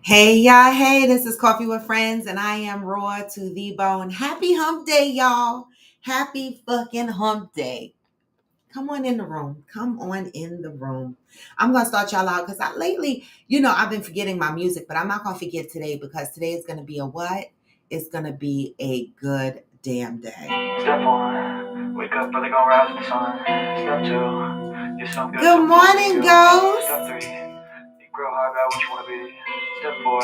Hey y'all, hey, this is Coffee with Friends, and I am raw to the bone. Happy hump day, y'all. Happy fucking hump day. Come on in the room. Come on in the room. I'm gonna start y'all out because lately, I've been forgetting my music, but I'm not gonna forget today because today is gonna be a what? It's gonna be a good damn day. Step one, wake up early, gonna rise with the sun. Step two, get some good Good morning, Ghost. Step three, think real hard about what you wanna be. Step four,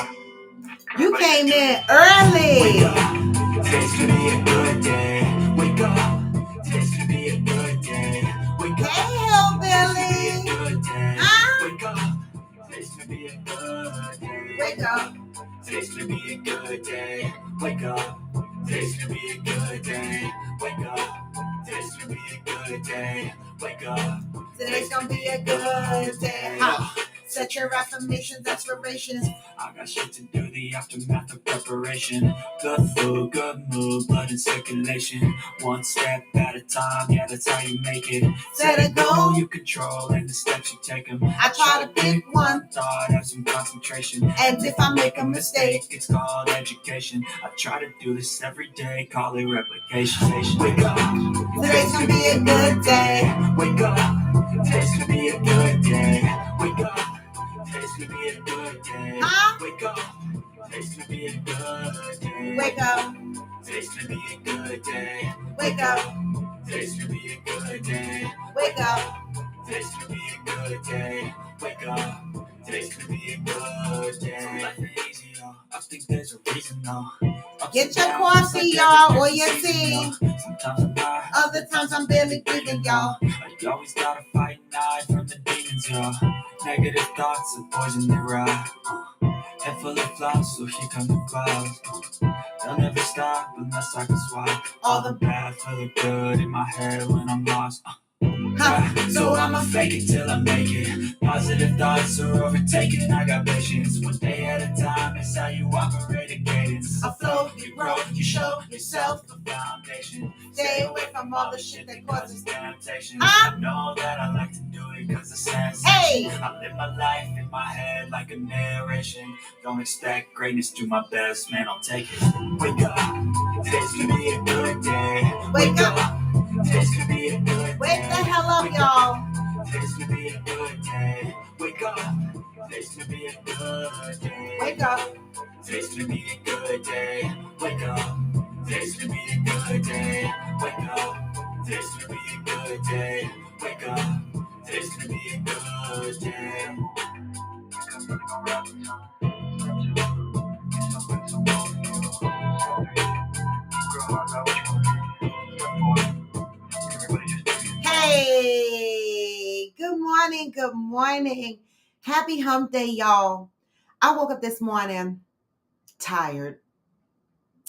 You everybody came just do in it. Wake early. up, today's gonna be a good day. Wake up, today's gonna be a good day. Wake up, Hey, today's hillbilly. gonna be a good day. Huh? Wake up, today's gonna be a good day. Wake up. Today's gonna be a good day. Wake up. Today's gonna be a good day. Wake up. Today's gonna be a good day. Wake up. Today's gonna be a good day. Ha. Set your affirmations, aspirations. I got shit to do, the aftermath of preparation. Good food, good mood, blood in circulation. One step at a time, yeah, that's how you make it. Set a goal. You control and the steps you take them. I try to pick one thought, have some concentration. and if I make a mistake, it's called education. I try to do this every day, call it replication. Wake up, today's gonna be a good day. wake up, today's gonna be a good day. Wake up, today's gonna be a good day. Huh? Wake up, today's gonna be a good day. Wake up, Today's gonna be a good day. wake up, Today's gonna be a good day. wake up. Today's gonna be a good day. Wake up. Today's gonna be a good day. Life ain't easy, y'all. I think there's a reason, though. Get your coffee, y'all, or your tea. Sometimes I'm high. Other times I'm barely breathing, y'all. You always gotta fight and hide from the demons, y'all. Negative thoughts are poison they ride. Head full of flaws, so here come the clouds. They'll never stop unless I can swap all the bad for the good in my head when I'm lost. So I'ma fake it till I make it. Positive thoughts are overtaken. I got patience. One day at a time, it's how you operate a cadence. I flow, you grow, you show yourself. The foundation. Stay away from all the shit that causes. Temptation. Huh? I know that I like to do it cause it's sense. Hey! I live my life in my head like a narration. Don't expect greatness, do my best, man, I'll take it. Wake up, today's gonna be a good day. Wake up. Today's gonna be a good day. Wake the hell up, y'all. Today's gonna be a good day. Wake up. Today's gonna be a good day. Wake up. Today's gonna be a good day. Wake up. Today's gonna be a good day. Wake up. Today's gonna be a good day. Wake up. Today's gonna be a good day. Hey, good morning, good morning. Happy hump day, y'all. I woke up this morning tired.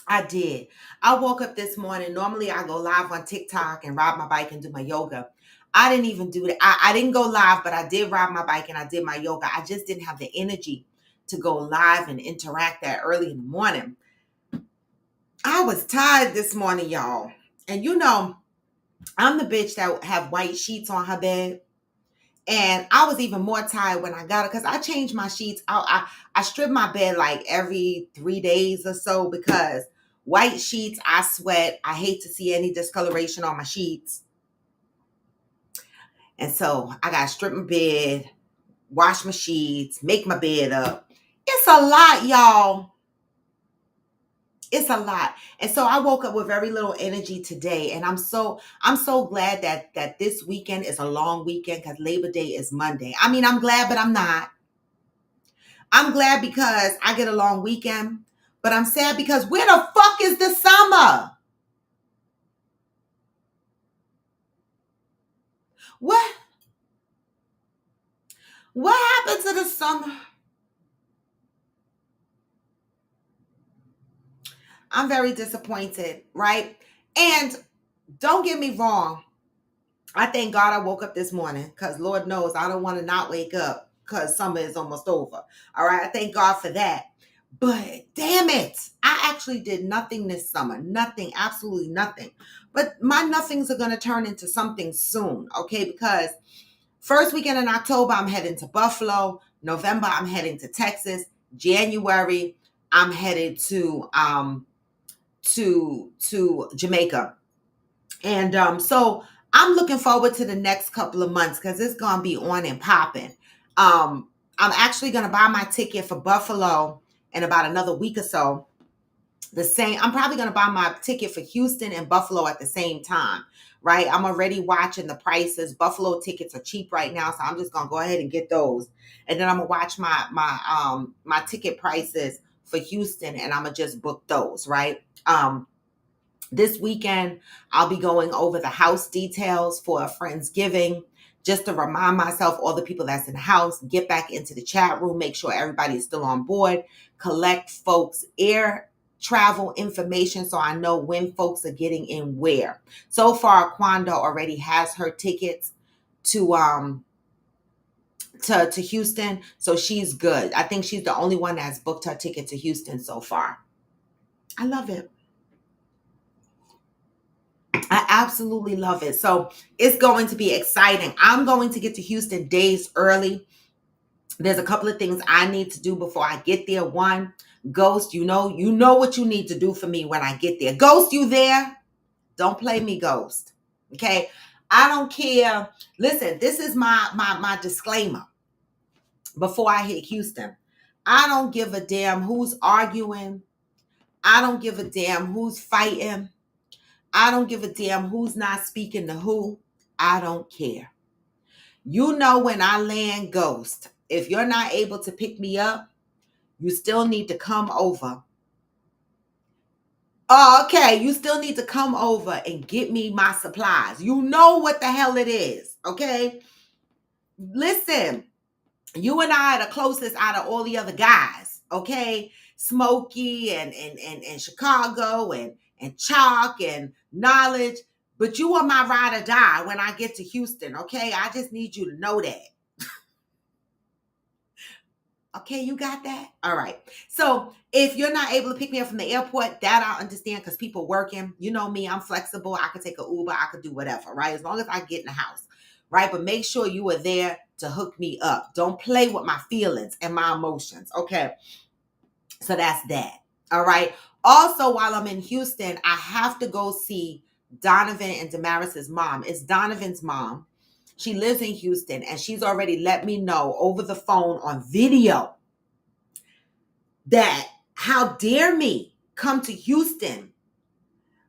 I did. I woke up this morning. Normally I go live on TikTok and ride my bike and do my yoga. I didn't even do that. I didn't go live, but I did ride my bike and I did my yoga. I just didn't have the energy to go live and interact that early in the morning. I was tired this morning, y'all. And I'm the bitch that have white sheets on her bed. And I was even more tired when I got it because I changed my sheets. I strip my bed like every 3 days or so because white sheets, I sweat. I hate to see any discoloration on my sheets. And so I got to strip my bed, wash my sheets, make my bed up. It's a lot, y'all. It's a lot. And so I woke up with very little energy today. And I'm so glad that this weekend is a long weekend because Labor Day is Monday. I mean, I'm glad, but I'm not. I'm glad because I get a long weekend, but I'm sad because where the fuck is the summer? What happened to the summer? I'm very disappointed, right? And don't get me wrong. I thank God I woke up this morning because Lord knows I don't want to not wake up because summer is almost over. All right. I thank God for that. But damn it, I actually did nothing this summer. Nothing, absolutely nothing. But my nothings are going to turn into something soon. Okay. Because first weekend in October, I'm heading to Buffalo. November, I'm heading to Texas. January, I'm headed to Jamaica. And so I'm looking forward to the next couple of months because it's gonna be on and popping. I'm actually gonna buy my ticket for Buffalo in about another week or so. I'm probably going to buy my ticket for Houston and Buffalo at the same time, right? I'm already watching the prices. Buffalo tickets are cheap right now, so I'm just going to go ahead and get those. And then I'm going to watch my ticket prices for Houston, and I'm going to just book those, right? This weekend, I'll be going over the house details for a Friendsgiving, just to remind myself, all the people that's in the house, get back into the chat room, make sure everybody is still on board, collect folks' air travel information so I know when folks are getting in where. So far, Quanda already has her tickets to Houston, so she's good. I think she's the only one that's booked her ticket to Houston so far. I love it. I absolutely love it. So it's going to be exciting. I'm going to get to Houston days early. There's a couple of things I need to do before I get there. One, Ghost, you know what you need to do for me when I get there. Ghost, you there? Don't play me, Ghost. Okay? I don't care. Listen, this is my disclaimer before I hit Houston. I don't give a damn who's arguing. I don't give a damn who's fighting. I don't give a damn who's not speaking to who. I don't care. You know, when I land, Ghost, if you're not able to pick me up, you still need to come over. Oh, okay. You still need to come over and get me my supplies. You know what the hell it is. Okay. Listen, you and I are the closest out of all the other guys. Okay. Smokey and Chicago and Chalk and Knowledge. But you are my ride or die when I get to Houston. Okay. I just need you to know that. Okay, you got that? All right. So if you're not able to pick me up from the airport, that I understand because people working. You know me, I'm flexible. I could take an Uber. I could do whatever, right? As long as I get in the house, right? But make sure you are there to hook me up. Don't play with my feelings and my emotions. Okay. So that's that. All right. Also, while I'm in Houston, I have to go see Donovan and Damaris's mom. It's Donovan's mom. She lives in Houston, and she's already let me know over the phone on video that how dare me come to Houston,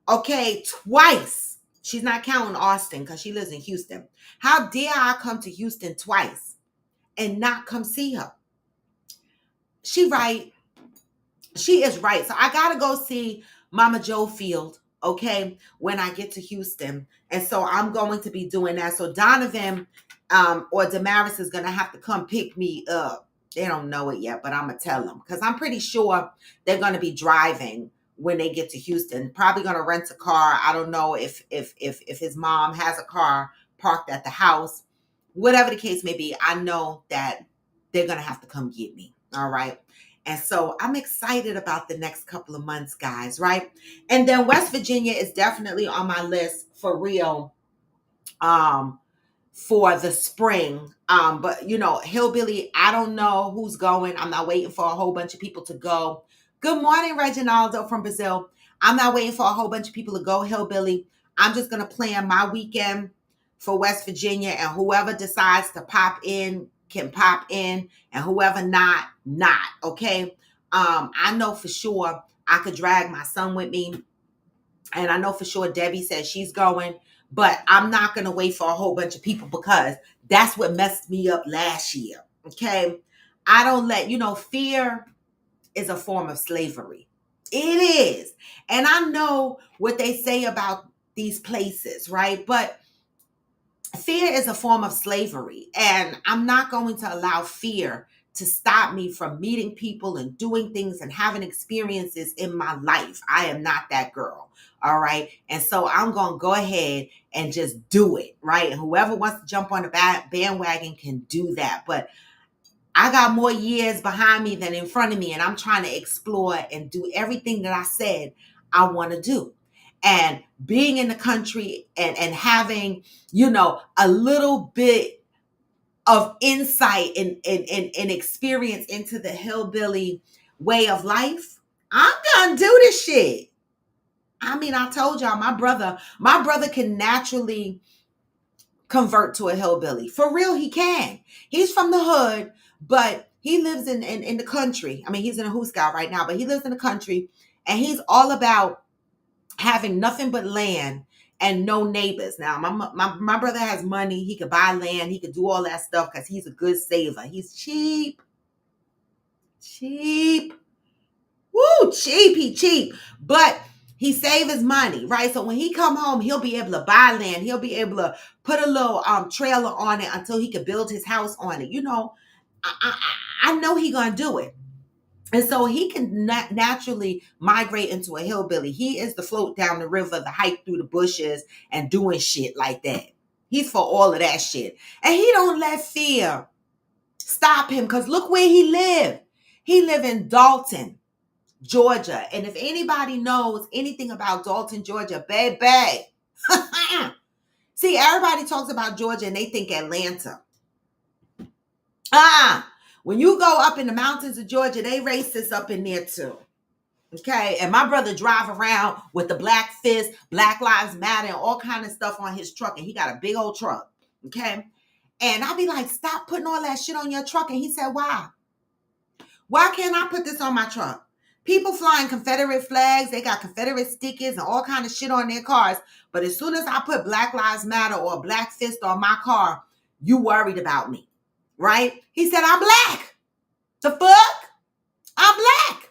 okay, twice. She's not counting Austin because she lives in Houston. How dare I come to Houston twice and not come see her? She right. She is right. So I got to go see Mama Joe Field, okay, when I get to Houston. And so I'm going to be doing that. So Donovan or Damaris is going to have to come pick me up. They don't know it yet, but I'm going to tell them because I'm pretty sure they're going to be driving when they get to Houston. Probably going to rent a car. I don't know if his mom has a car parked at the house. Whatever the case may be, I know that they're going to have to come get me. All right. And so I'm excited about the next couple of months, guys, right? And then West Virginia is definitely on my list for real for the spring. But you know, Hillbilly, I don't know who's going. I'm not waiting for a whole bunch of people to go. Good morning, Reginaldo from Brazil. I'm not waiting for a whole bunch of people to go Hillbilly. I'm just going to plan my weekend for West Virginia, and whoever decides to pop in can pop in, and whoever not, okay? I know for sure I could drag my son with me, and I know for sure Debbie says she's going, but I'm not going to wait for a whole bunch of people because that's what messed me up last year, okay? I don't let, fear is a form of slavery. It is. And I know what they say about these places, right? But fear is a form of slavery, and I'm not going to allow fear to stop me from meeting people and doing things and having experiences in my life. I am not that girl. All right. And so I'm going to go ahead and just do it. Right. And whoever wants to jump on the bandwagon can do that. But I got more years behind me than in front of me, and I'm trying to explore and do everything that I said I want to do. And being in the country and having, a little bit of insight and experience into the hillbilly way of life, I'm gonna do this shit. I mean, I told y'all, my brother can naturally convert to a hillbilly. For real, he can. He's from the hood, but he lives in the country. I mean, he's in a Hooskow right now, but he lives in the country, and he's all about having nothing but land and no neighbors. Now, my brother has money. He could buy land. He could do all that stuff because he's a good saver. He's cheap. Cheap. Woo, cheap. He cheap. But he save his money, right? So when he come home, he'll be able to buy land. He'll be able to put a little trailer on it until he could build his house on it. You know, I know he gonna do it. And so he can naturally migrate into a hillbilly. He is the float down the river, the hike through the bushes, and doing shit like that. He's for all of that shit. And he don't let fear stop him, because look where he live. He live in Dalton, Georgia. And if anybody knows anything about Dalton, Georgia, baby. See, everybody talks about Georgia and they think Atlanta. When you go up in the mountains of Georgia, they racist up in there too. Okay, and my brother drive around with the black fist, Black Lives Matter, and all kind of stuff on his truck, and he got a big old truck. Okay, and I be like, stop putting all that shit on your truck. And he said, why? Why can't I put this on my truck? People flying Confederate flags, they got Confederate stickers and all kind of shit on their cars. But as soon as I put Black Lives Matter or Black Fist on my car, you worried about me, right? He said, I'm black. The fuck? I'm black.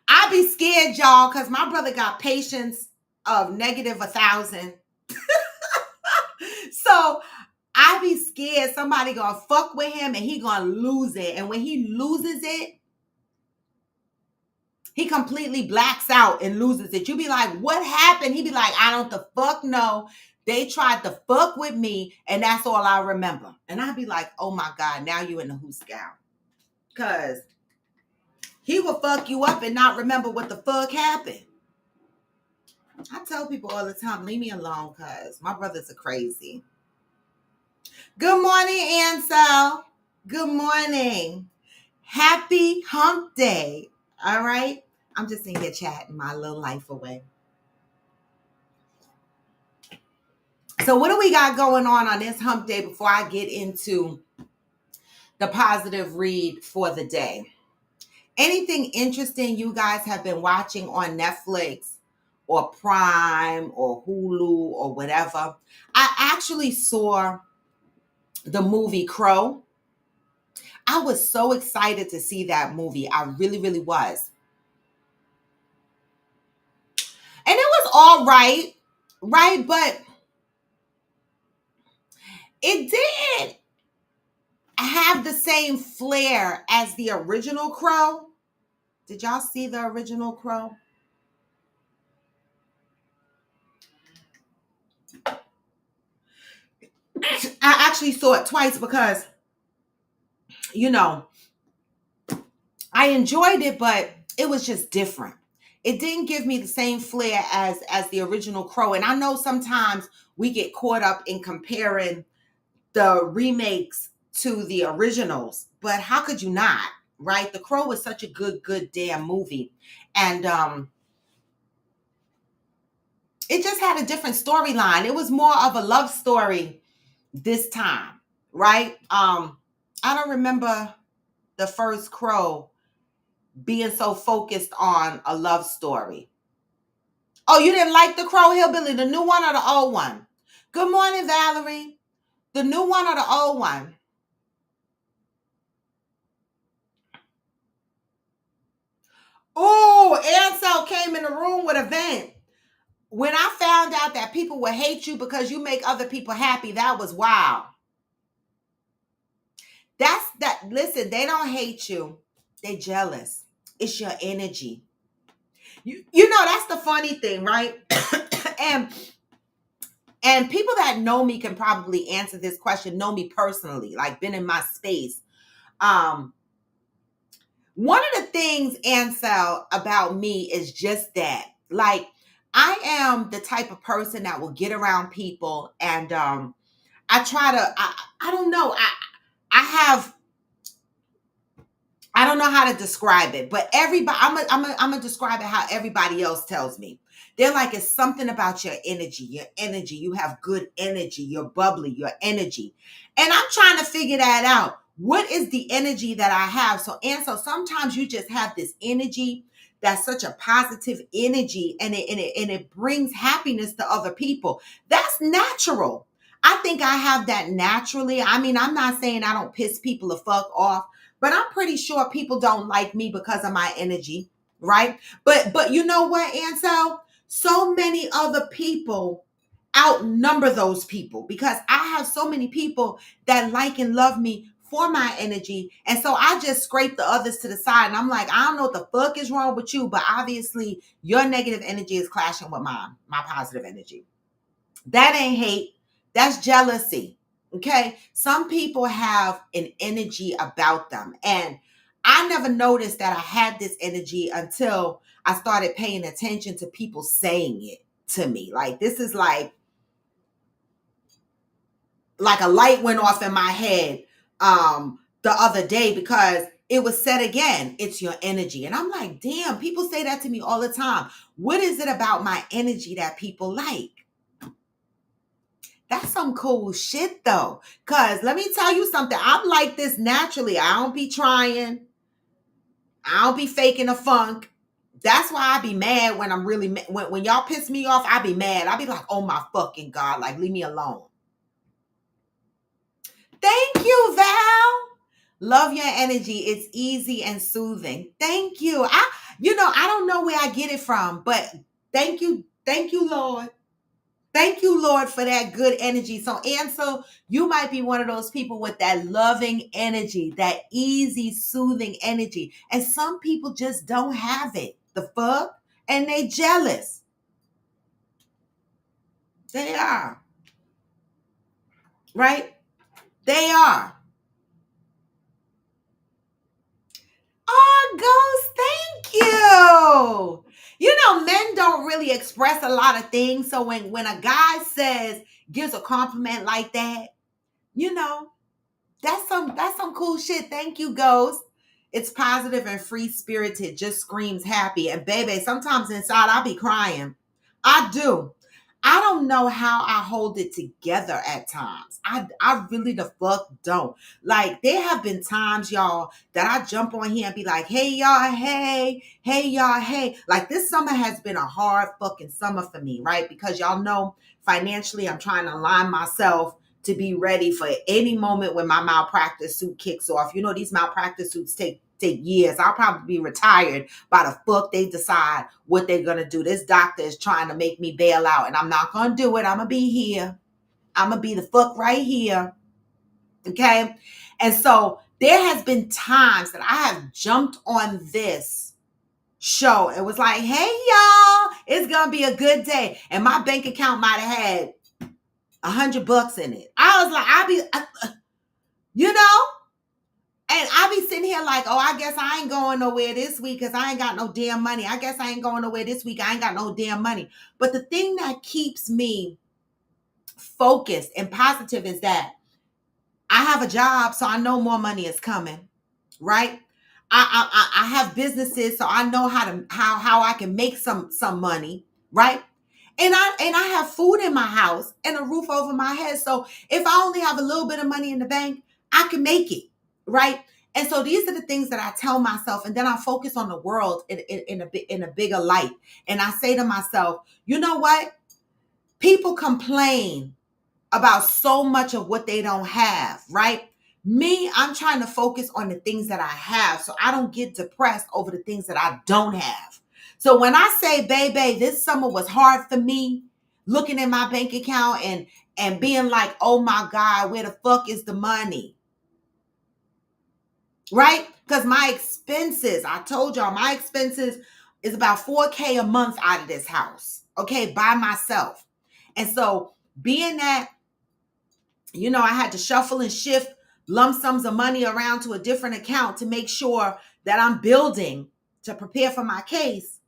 I be scared, y'all, because my brother got patience of negative 1,000. So I be scared somebody gonna fuck with him and he gonna lose it. And when he loses it, he completely blacks out and loses it. You be like, what happened? He be like, I don't the fuck know. They tried to fuck with me, and that's all I remember. And I be like, oh my God, now you in the Hooskow. Because he will fuck you up and not remember what the fuck happened. I tell people all the time, leave me alone, because my brothers are crazy. Good morning, Ansel. Good morning. Happy hump day. All right. I'm just in here chatting my little life away. So what do we got going on this hump day before I get into the positive read for the day? Anything interesting you guys have been watching on Netflix or Prime or Hulu or whatever? I actually saw the movie Crow. I was so excited to see that movie. I really, really was. And it was all right, right? But it didn't have the same flair as the original Crow. Did y'all see the original Crow? I actually saw it twice because, you know, I enjoyed it, but it was just different. It didn't give me the same flair as the original Crow. And I know sometimes we get caught up in comparing the remakes to the originals, but how could you not, right? The Crow was such a good damn movie. And it just had a different storyline. It was more of a love story this time, right? I don't remember the first Crow being so focused on a love story. Oh, you didn't like the Crow Hillbilly, the new one or the old one? Good morning, Valerie. The new one or the old one? Oh, Ansel came in the room with a vent. When I found out that people would hate you because you make other people happy, that was wild. Listen, they don't hate you. They jealous. It's your energy. You know, that's the funny thing, right? and people that know me can probably answer this question, know me personally, like been in my space. One of the things, Ansel, about me is just that. Like, I am the type of person that will get around people, and I try to, I don't know. I don't know how to describe it, but everybody, I'm gonna describe it how everybody else tells me. They're like, it's something about your energy, you have good energy, you're bubbly, your energy. And I'm trying to figure that out. What is the energy that I have? So sometimes you just have this energy that's such a positive energy, and it brings happiness to other people. That's natural. I think I have that naturally. I mean, I'm not saying I don't piss people the fuck off, but I'm pretty sure people don't like me because of my energy, right? But you know what, Ansel? So many other people outnumber those people, because I have so many people that like and love me for my energy. And so I just scrape the others to the side, and I'm like, I don't know what the fuck is wrong with you, but obviously your negative energy is clashing with my positive energy. That ain't hate. That's jealousy. Okay. Some people have an energy about them. And I never noticed that I had this energy until I started paying attention to people saying it to me. Like, this is like a light went off in my head the other day, because it was said again, it's your energy. And I'm like, damn, people say that to me all the time. What is it about my energy that people like? That's some cool shit though. Cause let me tell you something. I'm like this naturally. I don't be trying. I don't be faking a funk. That's why I be mad when I'm really when y'all piss me off. I be mad. I be like, oh my fucking God, like leave me alone. Thank you, Val. Love your energy. It's easy and soothing. Thank you. I don't know where I get it from, but thank you. Thank you, Lord. Thank you, Lord, for that good energy. So, Ansel, you might be one of those people with that loving energy, that easy, soothing energy. And some people just don't have it. The fuck? And they jealous. They are. Right? They are. Oh, Ghost, thank you. Men don't really express a lot of things. So when a guy gives a compliment like that, you know, that's some cool shit. Thank you, Ghost. It's positive and free spirited, just screams happy. And baby, sometimes inside I'll be crying. I do. I don't know how I hold it together at times. I really the fuck don't. Like, there have been times, y'all, that I jump on here and be like, hey y'all, hey y'all, hey. Like, this summer has been a hard fucking summer for me, right? Because y'all know financially I'm trying to align myself to be ready for any moment when my malpractice suit kicks off. You know, these malpractice suits take years. I'll probably be retired by the fuck they decide what they're gonna do. This doctor is trying to make me bail out, and I'm not gonna do it. I'm gonna be here. I'm gonna be the fuck right here. Okay. And so there has been times that I have jumped on this show and was like, hey y'all, it's gonna be a good day. And my bank account might have had $100 in it. I was like, you know, and I be sitting here like, oh, I guess I ain't going nowhere this week because I ain't got no damn money. I guess I ain't going nowhere this week. I ain't got no damn money. But the thing that keeps me focused and positive is that I have a job, so I know more money is coming, right? I have businesses, so I know how I can make some money, right? And I have food in my house and a roof over my head. So if I only have a little bit of money in the bank, I can make it, right? And so these are the things that I tell myself, and then I focus on the world in a bigger light. And I say to myself, you know what? People complain about so much of what they don't have, right? Me, I'm trying to focus on the things that I have so I don't get depressed over the things that I don't have. So when I say, baby, this summer was hard for me, looking at my bank account and being like, oh my God, where the fuck is the money? Right? Because my expenses, I told y'all, my expenses is about $4K a month out of this house, okay, by myself. And so being that, I had to shuffle and shift lump sums of money around to a different account to make sure that I'm building to prepare for my case.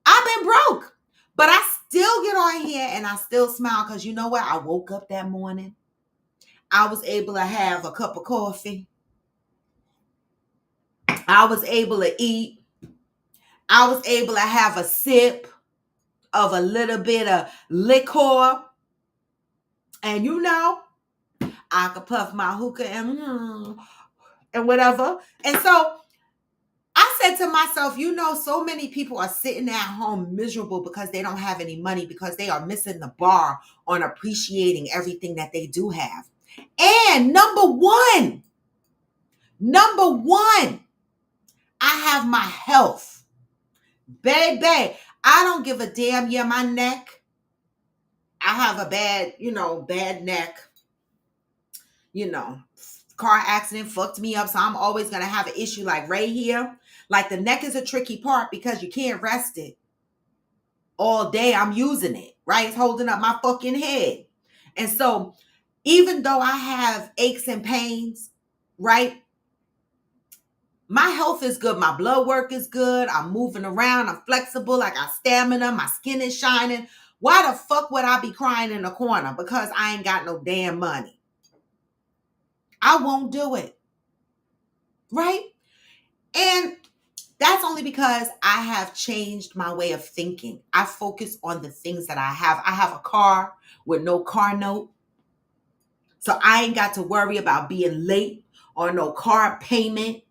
I've been broke, but I still get on here and I still smile because you know what? I woke up that morning. I was able to have a cup of coffee. I was able to eat. I was able to have a sip of a little bit of liquor. And you know, I could puff my hookah and whatever. And so I said to myself, you know, so many people are sitting at home miserable because they don't have any money, because they are missing the bar on appreciating everything that they do have. And number one, I have my health. Baby, I don't give a damn. Yeah, my neck. I have a bad neck. Car accident fucked me up. So I'm always going to have an issue like right here. Like the neck is a tricky part because you can't rest it all day. I'm using it, right? It's holding up my fucking head. And so even though I have aches and pains, right? My health is good. My blood work is good. I'm moving around. I'm flexible. I got stamina. My skin is shining. Why the fuck would I be crying in the corner? Because I ain't got no damn money. I won't do it. Right? And that's only because I have changed my way of thinking. I focus on the things that I have. I have a car with no car note. So I ain't got to worry about being late or no car payment.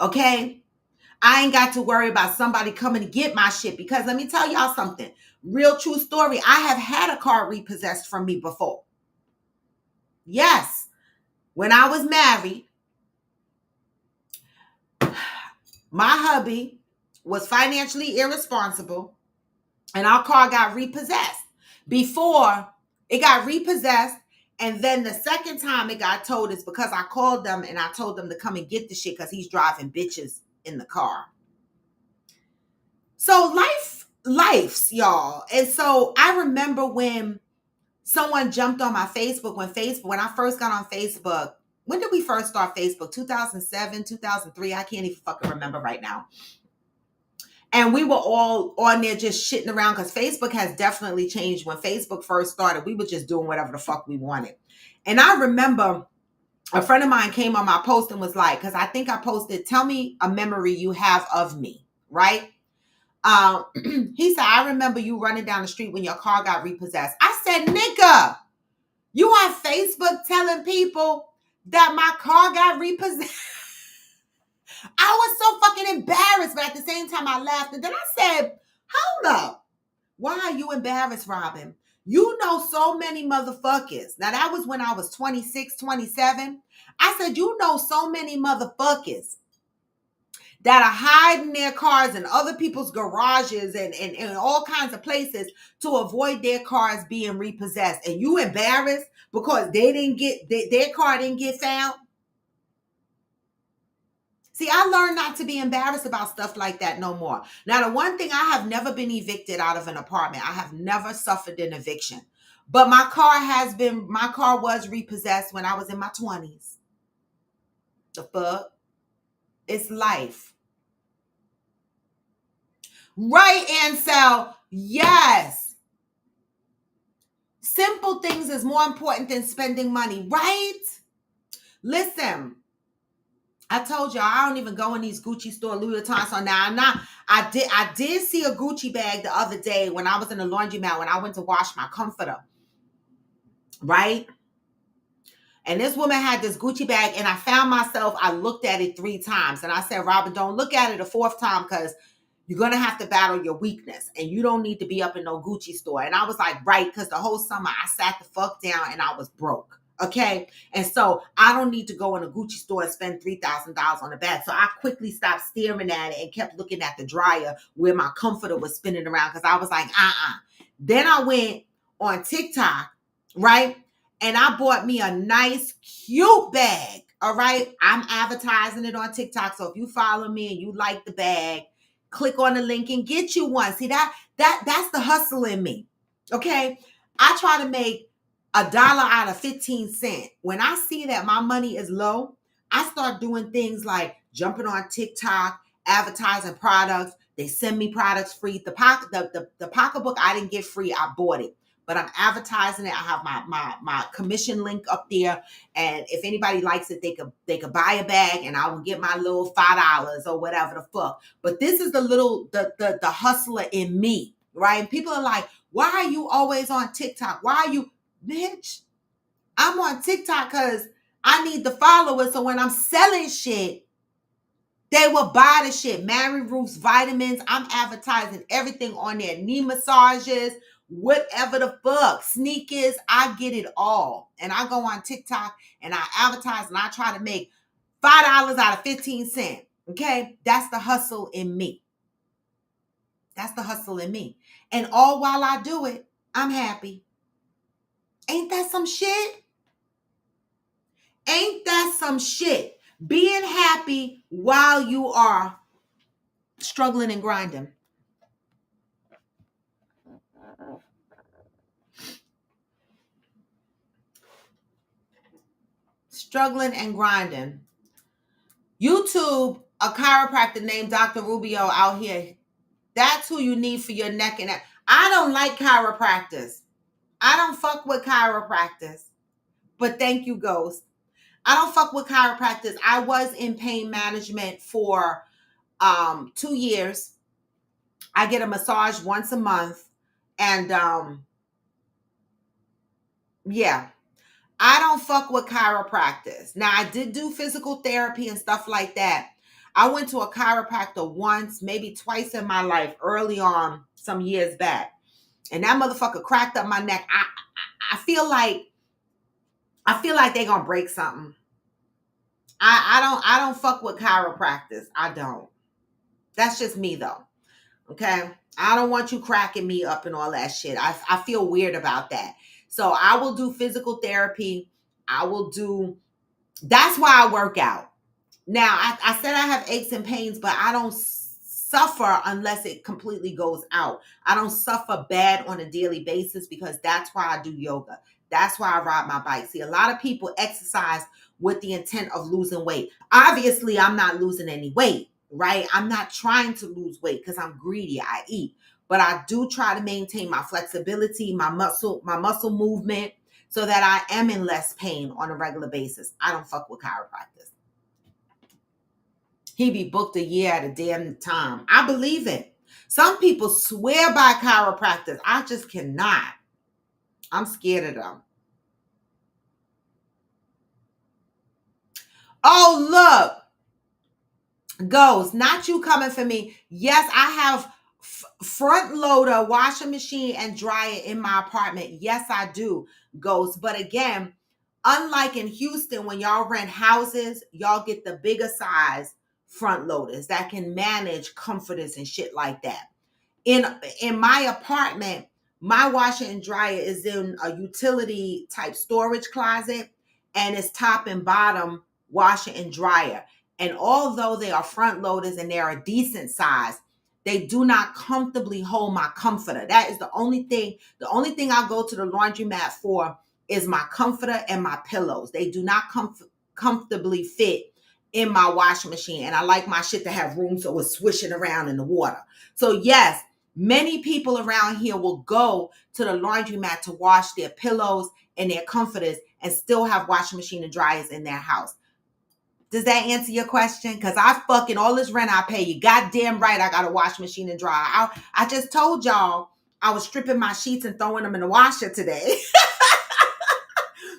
Okay? I ain't got to worry about somebody coming to get my shit, because let me tell y'all something. Real true story. I have had a car repossessed from me before. Yes. When I was married, my hubby was financially irresponsible and our car got repossessed. Before it got repossessed, and then the second time it got towed is because I called them and I told them to come and get the shit because he's driving bitches in the car. So life's, y'all. And so I remember when someone jumped on my Facebook when I first got on Facebook. When did we first start Facebook? 2007, 2003. I can't even fucking remember right now. And we were all on there just shitting around because Facebook has definitely changed. When Facebook first started, we were just doing whatever the fuck we wanted. And I remember a friend of mine came on my post and was like, because I think I posted, tell me a memory you have of me, right? He said, I remember you running down the street when your car got repossessed. I said, nigga, you on Facebook telling people that my car got repossessed? I was so fucking embarrassed, but at the same time I laughed. And then I said, hold up. Why are you embarrassed, Robin? You know so many motherfuckers. Now that was when I was 26, 27. I said, you know so many motherfuckers that are hiding their cars in other people's garages and all kinds of places to avoid their cars being repossessed. And you embarrassed because they didn't get their car didn't get found. See, I learned not to be embarrassed about stuff like that no more. Now, the one thing, I have never been evicted out of an apartment. I have never suffered an eviction. But my car was repossessed when I was in my 20s. The fuck? It's life. Right, Ansel? Yes. Simple things is more important than spending money, right? Listen, I told y'all I don't even go in these Gucci store, Louis Vuitton. So now I did see a Gucci bag the other day when I was in the laundromat when I went to wash my comforter. Right? And this woman had this Gucci bag, and I found myself, I looked at it 3 times. And I said, Robin, don't look at it a 4th time because you're going to have to battle your weakness. And you don't need to be up in no Gucci store. And I was like, right, because the whole summer I sat the fuck down and I was broke. Okay. And so I don't need to go in a Gucci store and spend $3,000 on a bag. So I quickly stopped staring at it and kept looking at the dryer where my comforter was spinning around. Cause I was like, Then I went on TikTok, right? And I bought me a nice, cute bag. All right. I'm advertising it on TikTok. So if you follow me and you like the bag, click on the link and get you one. See, that's the hustle in me. Okay. I try to make $1 out of 15 cents. When I see that my money is low, I start doing things like jumping on TikTok, advertising products They send me products free. The pocketbook I didn't get free. I bought it, but I'm advertising it. I have my commission link up there, and if anybody likes it, they could buy a bag, and I will get my little $5 or whatever the fuck. But this is the hustler in me, right? And people are like, why are you always on TikTok? Why are you, bitch? I'm on TikTok because I need the followers. So when I'm selling shit, they will buy the shit. Mary Ruth's vitamins. I'm advertising everything on there. Knee massages, whatever the fuck. Sneakers. I get it all. And I go on TikTok and I advertise and I try to make $5 out of 15 cents. Okay? That's the hustle in me. That's the hustle in me. And all while I do it, I'm happy. Ain't that some shit? Ain't that some shit? Being happy while you are struggling and grinding. Struggling and grinding. YouTube, a chiropractor named Dr. Rubio out here. That's who you need for your neck and neck. I don't like chiropractors. I don't fuck with chiropractors. But thank you, Ghost. I don't fuck with chiropractors. I was in pain management for 2 years. I get a massage once a month. And yeah, I don't fuck with chiropractors. Now, I did do physical therapy and stuff like that. I went to a chiropractor once, maybe twice in my life, early on, some years back. And that motherfucker cracked up my neck. I feel like they're gonna break something. I don't fuck with chiropractors. I don't. That's just me though. Okay. I don't want you cracking me up and all that shit. I feel weird about that. So I will do physical therapy. That's why I work out. Now, I said I have aches and pains, but I don't suffer unless it completely goes out. I don't suffer bad on a daily basis because that's why I do yoga. That's why I ride my bike. See, a lot of people exercise with the intent of losing weight. Obviously, I'm not losing any weight, right? I'm not trying to lose weight because I'm greedy. I eat. But I do try to maintain my flexibility, my muscle movement, so that I am in less pain on a regular basis. I don't fuck with chiropractors. He be booked a year at a damn time. I believe it. Some people swear by chiropractors. I just cannot. I'm scared of them. Oh, look. Ghost, not you coming for me. Yes, I have front loader, washing machine, and dryer in my apartment. Yes, I do, Ghost. But again, unlike in Houston, when y'all rent houses, y'all get the bigger size front loaders that can manage comforters and shit like that. In my apartment, my washer and dryer is in a utility type storage closet, and it's top and bottom washer and dryer. And although they are front loaders and they're a decent size, they do not comfortably hold my comforter. That is the only thing. The only thing I go to the laundromat for is my comforter and my pillows. They do not comfortably fit in my washing machine. And I like my shit to have room so it's swishing around in the water. So yes, many people around here will go to the laundromat to wash their pillows and their comforters and still have washing machine and dryers in their house. Does that answer your question? Because I fucking, all this rent I pay you. Goddamn right I got a washing machine and dryer. I just told y'all I was stripping my sheets and throwing them in the washer today.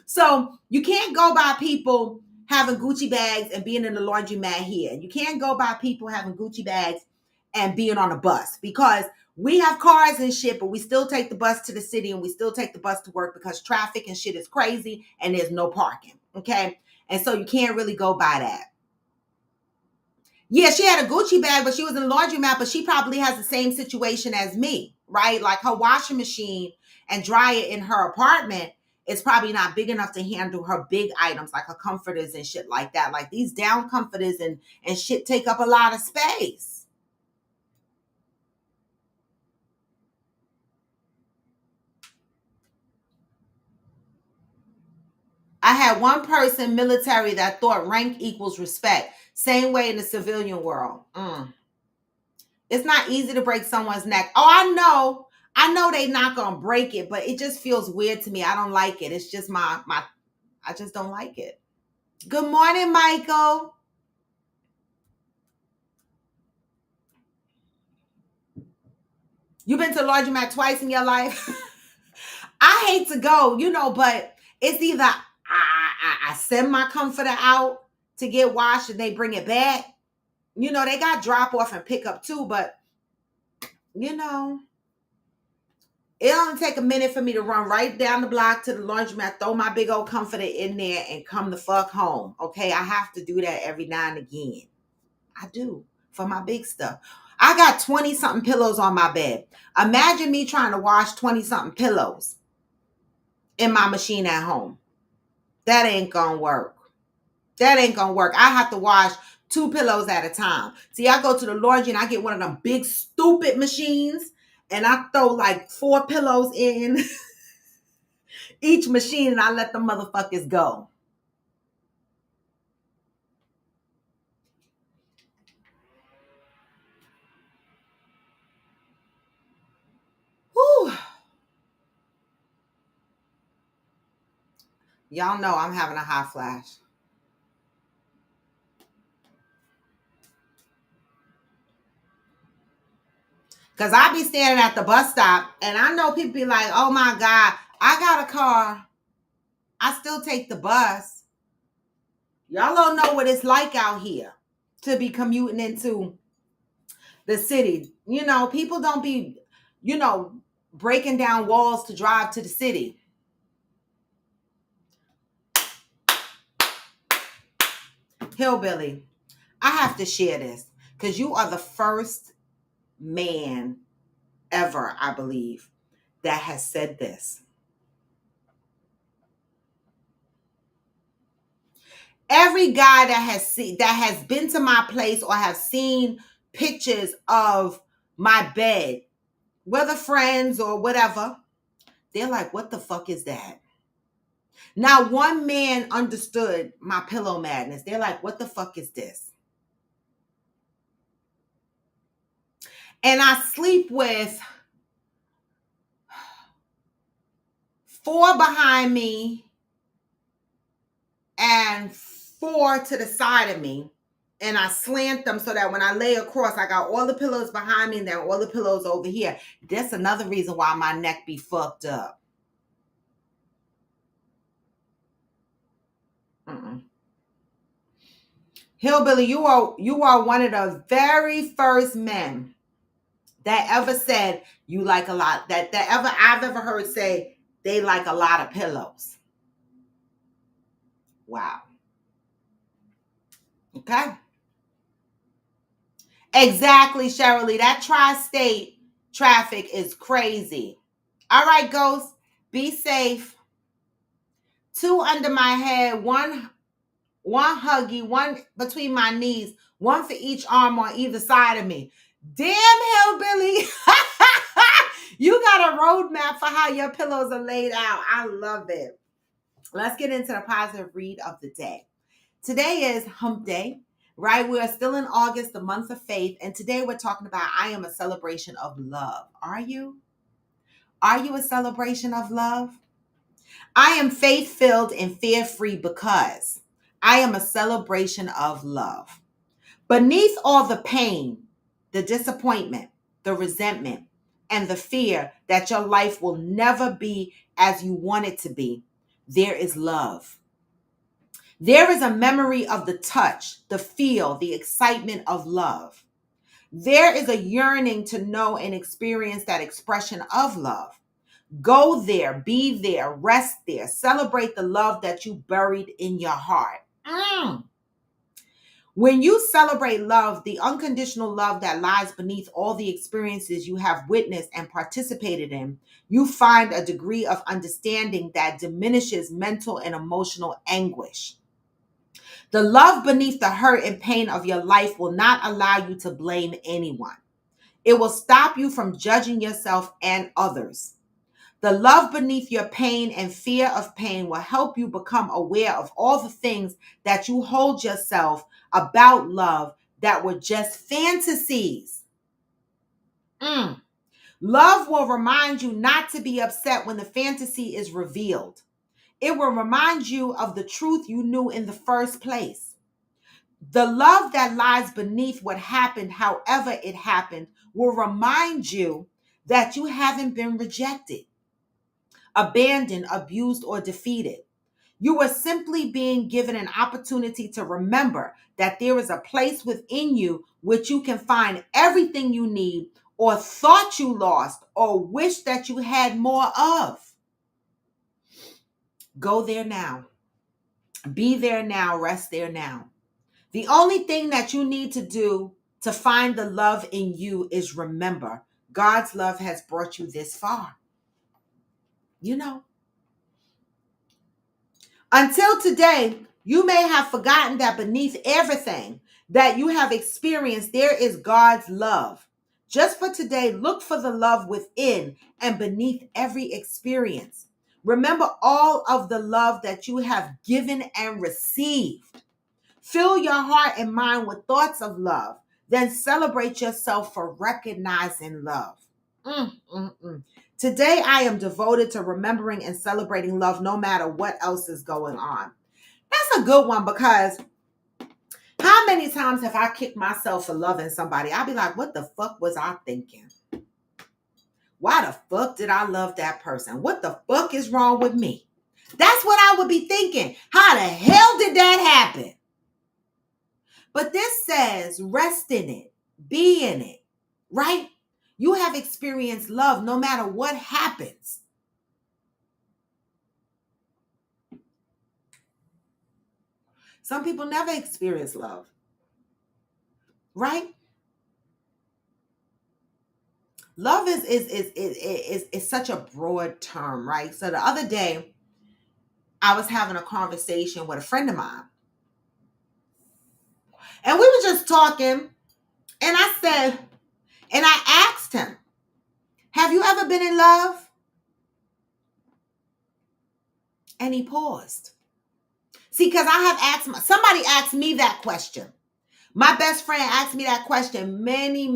So you can't go by people having Gucci bags and being in the laundromat here. You can't go by people having Gucci bags and being on a bus, because we have cars and shit, but we still take the bus to the city and we still take the bus to work because traffic and shit is crazy and there's no parking. Okay. And so you can't really go by that. Yeah, she had a Gucci bag, but she was in the laundromat, but she probably has the same situation as me, right? Like her washing machine and dryer in her apartment is probably not big enough to handle her big items like her comforters and shit like that. Like these down comforters and shit take up a lot of space. I had one person, military, that thought rank equals respect. Same way in the civilian world. It's not easy to break someone's neck. Oh, I know they not gonna break it, but it just feels weird to me. I don't like it. It's just my I just don't like it. Good morning, Michael. You've been to laundromat twice in your life? I hate to go, but it's either I send my comforter out to get washed and they bring it back. They got drop off and pick up too, but it only take a minute for me to run right down the block to the laundromat, throw my big old comforter in there, and come the fuck home. Okay, I have to do that every now and again. I do, for my big stuff. I got 20 something pillows on my bed. Imagine me trying to wash 20 something pillows in my machine at home. That ain't gonna work. That ain't gonna work. I have to wash 2 pillows at a time. See, I go to the laundry and I get one of them big stupid machines and I throw like 4 pillows in each machine and I let the motherfuckers go. Whew. Y'all know I'm having a hot flash. Because I be standing at the bus stop and I know people be like, oh my God, I got a car. I still take the bus. Y'all don't know what it's like out here to be commuting into the city. People don't be, breaking down walls to drive to the city. Hillbilly, I have to share this because you are the first man ever, I believe, that has said this. Every guy that has been to my place or have seen pictures of my bed, whether friends or whatever, they're like, what the fuck is that? Now, one man understood my pillow madness. They're like, what the fuck is this? And I sleep with 4 behind me and 4 to the side of me. And I slant them so that when I lay across, I got all the pillows behind me and then all the pillows over here. That's another reason why my neck be fucked up. Hillbilly, you are one of the very first men that ever said you like a lot, that I've ever heard say they like a lot of pillows. Wow. Okay. Exactly, Shirley. That tri-state traffic is crazy. All right, Ghost, be safe. 2 under my head, one huggy, 1 between my knees, 1 for each arm on either side of me. Damn, Hillbilly. You got a roadmap for how your pillows are laid out. I love it. Let's get into the positive read of the day. Today is Hump Day, right? We are still in August, the month of faith. And today we're talking about I am a celebration of love. Are you? Are you a celebration of love? I am faith-filled and fear-free because I am a celebration of love. Beneath all the pain, the disappointment, the resentment, and the fear that your life will never be as you want it to be, there is love. There is a memory of the touch, the feel, the excitement of love. There is a yearning to know and experience that expression of love. Go there, be there, rest there, celebrate the love that you buried in your heart. When you celebrate love, the unconditional love that lies beneath all the experiences you have witnessed and participated in, you find a degree of understanding that diminishes mental and emotional anguish. The love beneath the hurt and pain of your life will not allow you to blame anyone. It will stop you from judging yourself and others. The love beneath your pain and fear of pain will help you become aware of all the things that you hold yourself about love that were just fantasies. Mm. Love will remind you not to be upset when the fantasy is revealed. It will remind you of the truth you knew in the first place. The love that lies beneath what happened, however it happened, will remind you that you haven't been rejected, abandoned, abused, or defeated. You are simply being given an opportunity to remember that there is a place within you which you can find everything you need or thought you lost or wish that you had more of. Go there now. Be there now. Rest there now. The only thing that you need to do to find the love in you is remember God's love has brought you this far. You know, until today, you may have forgotten that beneath everything that you have experienced, there is God's love. Just for today, look for the love within and beneath every experience. Remember all of the love that you have given and received. Fill your heart and mind with thoughts of love. Then celebrate yourself for recognizing love. Mm, mm, mm. Today, I am devoted to remembering and celebrating love no matter what else is going on. That's a good one because how many times have I kicked myself for loving somebody? I'll be like, what the fuck was I thinking? Why the fuck did I love that person? What the fuck is wrong with me? That's what I would be thinking. How the hell did that happen? But this says rest in it, be in it, right? You have experienced love no matter what happens. Some people never experience love, right? Love is such a broad term, right? So the other day, I was having a conversation with a friend of mine, and we were just talking, and I said, and I asked him, have you ever been in love? And he paused. See, because I have asked, somebody asked me that question. My best friend asked me that question many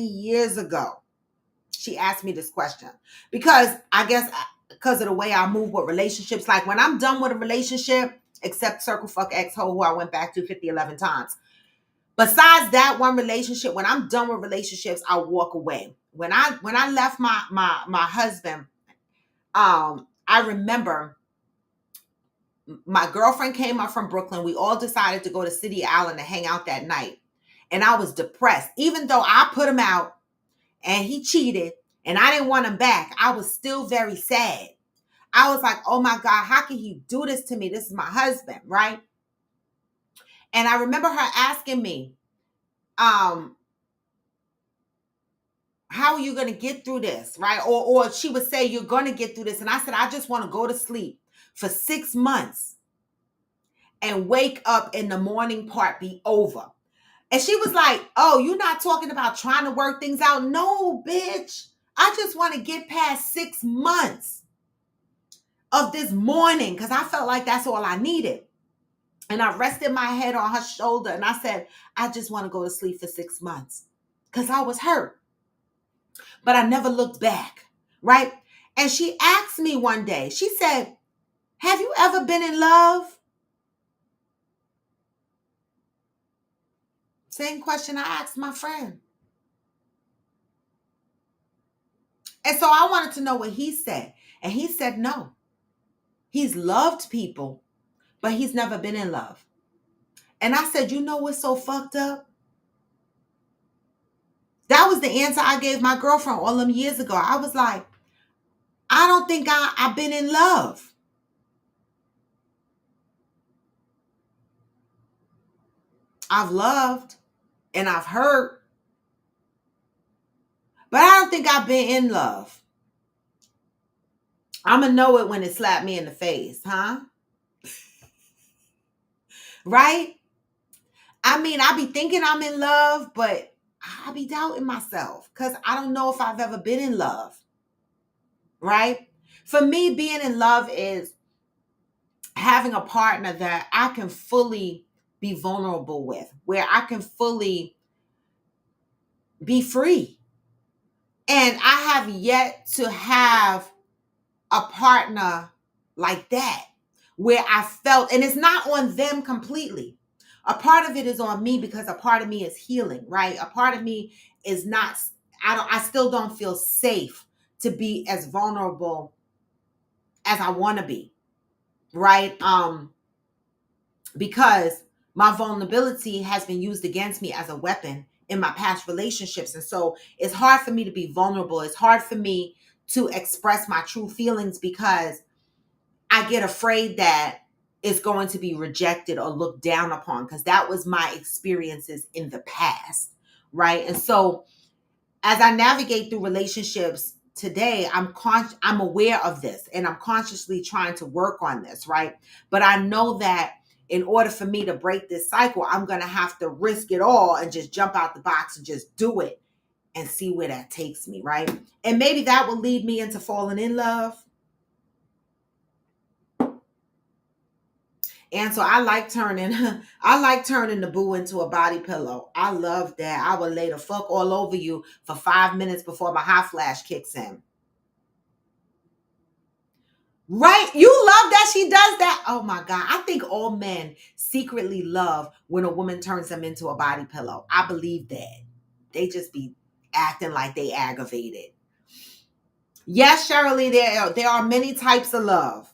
years ago. She asked me this question because I guess because of the way I move with relationships, like when I'm done with a relationship, except circle fuck ex-hoe who I went back to 11 times. Besides that one relationship, when I'm done with relationships, I walk away. When I left my husband, I remember my girlfriend came up from Brooklyn. We all decided to go to City Island to hang out that night. And I was depressed. Even though I put him out and he cheated and I didn't want him back, I was still very sad. I was like, oh my God, how can he do this to me? This is my husband, right? And I remember her asking me, how are you going to get through this, right? Or she would say, you're going to get through this. And I said, I just want to go to sleep for 6 months and wake up in the morning part be over. And she was like, oh, you're not talking about trying to work things out. No, bitch. I just want to get past 6 months of this morning because I felt like that's all I needed. And I rested my head on her shoulder and I said, I just want to go to sleep for 6 months because I was hurt. But I never looked back, right? And she asked me one day, she said, have you ever been in love? Same question I asked my friend. And so I wanted to know what he said. And he said no. He's loved people, but he's never been in love. And I said, you know what's so fucked up? That was the answer I gave my girlfriend all them years ago. I was like, I don't think I've been in love. I've loved and I've hurt, but I don't think I've been in love. I'm going to know it when it slapped me in the face, huh? Right? I mean, I be thinking I'm in love, but I be doubting myself because I don't know if I've ever been in love. Right? For me, being in love is having a partner that I can fully be vulnerable with, where I can fully be free. And I have yet to have a partner like that where I felt, and it's not on them completely. A part of it is on me because a part of me is healing, right? A part of me is not, I still don't feel safe to be as vulnerable as I want to be, right? Because my vulnerability has been used against me as a weapon in my past relationships. And so it's hard for me to be vulnerable. It's hard for me to express my true feelings because I get afraid that it's going to be rejected or looked down upon, because that was my experiences in the past, right? And so as I navigate through relationships today, I'm aware of this and I'm consciously trying to work on this, right? But I know that in order for me to break this cycle, I'm going to have to risk it all and just jump out the box and just do it and see where that takes me, right? And maybe that will lead me into falling in love. And so I like turning the boo into a body pillow. I love that. I would lay the fuck all over you for 5 minutes before my hot flash kicks in. Right? You love that she does that? Oh my God. I think all men secretly love when a woman turns them into a body pillow. I believe that. They just be acting like they aggravated. Yes, Shirley, there are many types of love,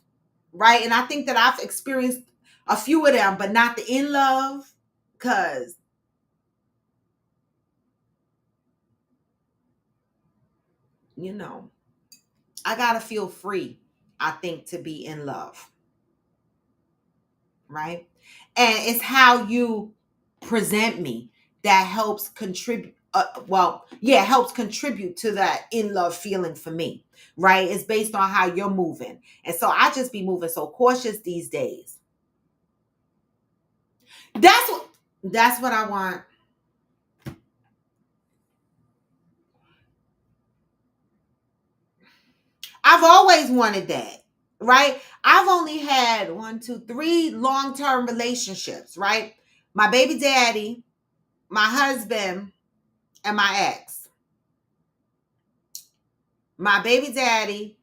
right? And I think that I've experienced a few of them, but not the in love, because you know, I gotta feel free, I think, to be in love, right? And it's how you present me that helps contribute. Helps contribute to that in love feeling for me, right? It's based on how you're moving. And so I just be moving so cautious these days. That's what I want. I've always wanted that, right? I've only had 3 long-term relationships, right? My baby daddy, my husband, and my ex. My baby daddy,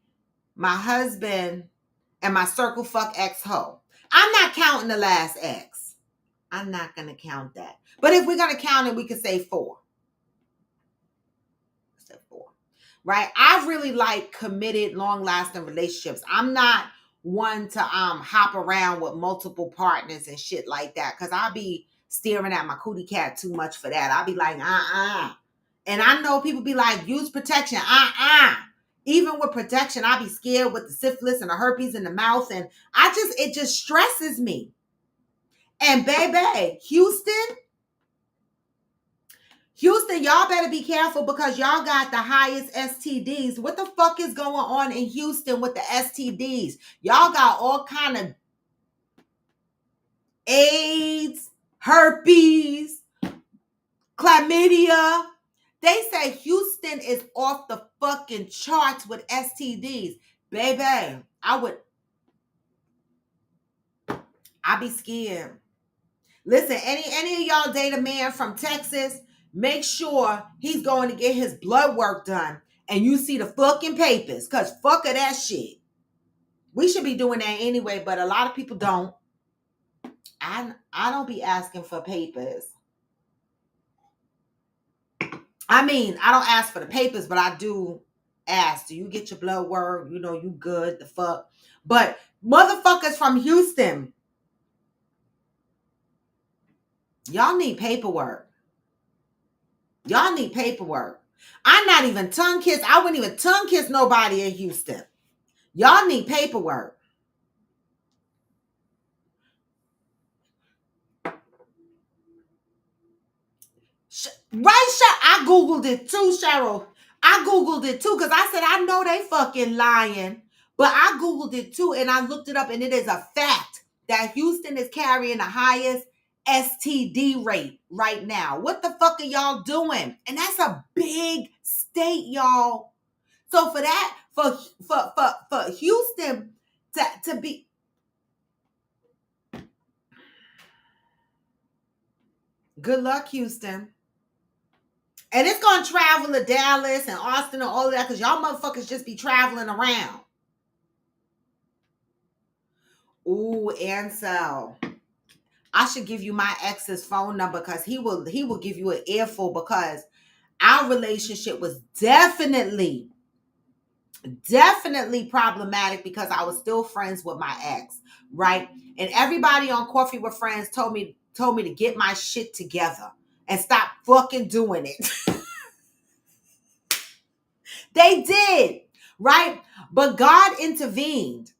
my husband, and my circle fuck ex hoe. I'm not counting the last ex. I'm not going to count that. But if we're going to count it, we could say 4. Say 4. Right? I really like committed, long-lasting relationships. I'm not one to hop around with multiple partners and shit like that, because I'll be staring at my cootie cat too much for that. I'll be like, And I know people be like, use protection. Even with protection, I be scared with the syphilis and the herpes in the mouth. And it just stresses me. And baby, Houston, y'all better be careful because y'all got the highest STDs. What the fuck is going on in Houston with the STDs? Y'all got all kind of AIDS, herpes, chlamydia. They say Houston is off the fucking charts with STDs. Baby, I'd be scared. Listen, any of y'all date a man from Texas, make sure he's going to get his blood work done and you see the fucking papers, because fuck of that shit. We should be doing that anyway, but a lot of people don't. I don't be asking for papers. I mean, I don't ask for the papers, but I do ask, do you get your blood work? You know, you good, the fuck. But motherfuckers from Houston, y'all need paperwork. Y'all need paperwork. I'm not even tongue kiss. I wouldn't even tongue kiss nobody in Houston. Y'all need paperwork. I Googled it too, Cheryl. I Googled it too because I said, I know they fucking lying. But I Googled it too and I looked it up, and it is a fact that Houston is carrying the highest STD rate right now. What the fuck are y'all doing? And that's a big state, y'all. So for that, for Houston to be, good luck, Houston. And it's going to travel to Dallas and Austin and all of that because y'all motherfuckers just be traveling around. Ooh, Ansel. I should give you my ex's phone number because he will give you an earful because our relationship was definitely problematic because I was still friends with my ex, right? And everybody on Coffee with Friends told me to get my shit together and stop fucking doing it. They did, right? But God intervened,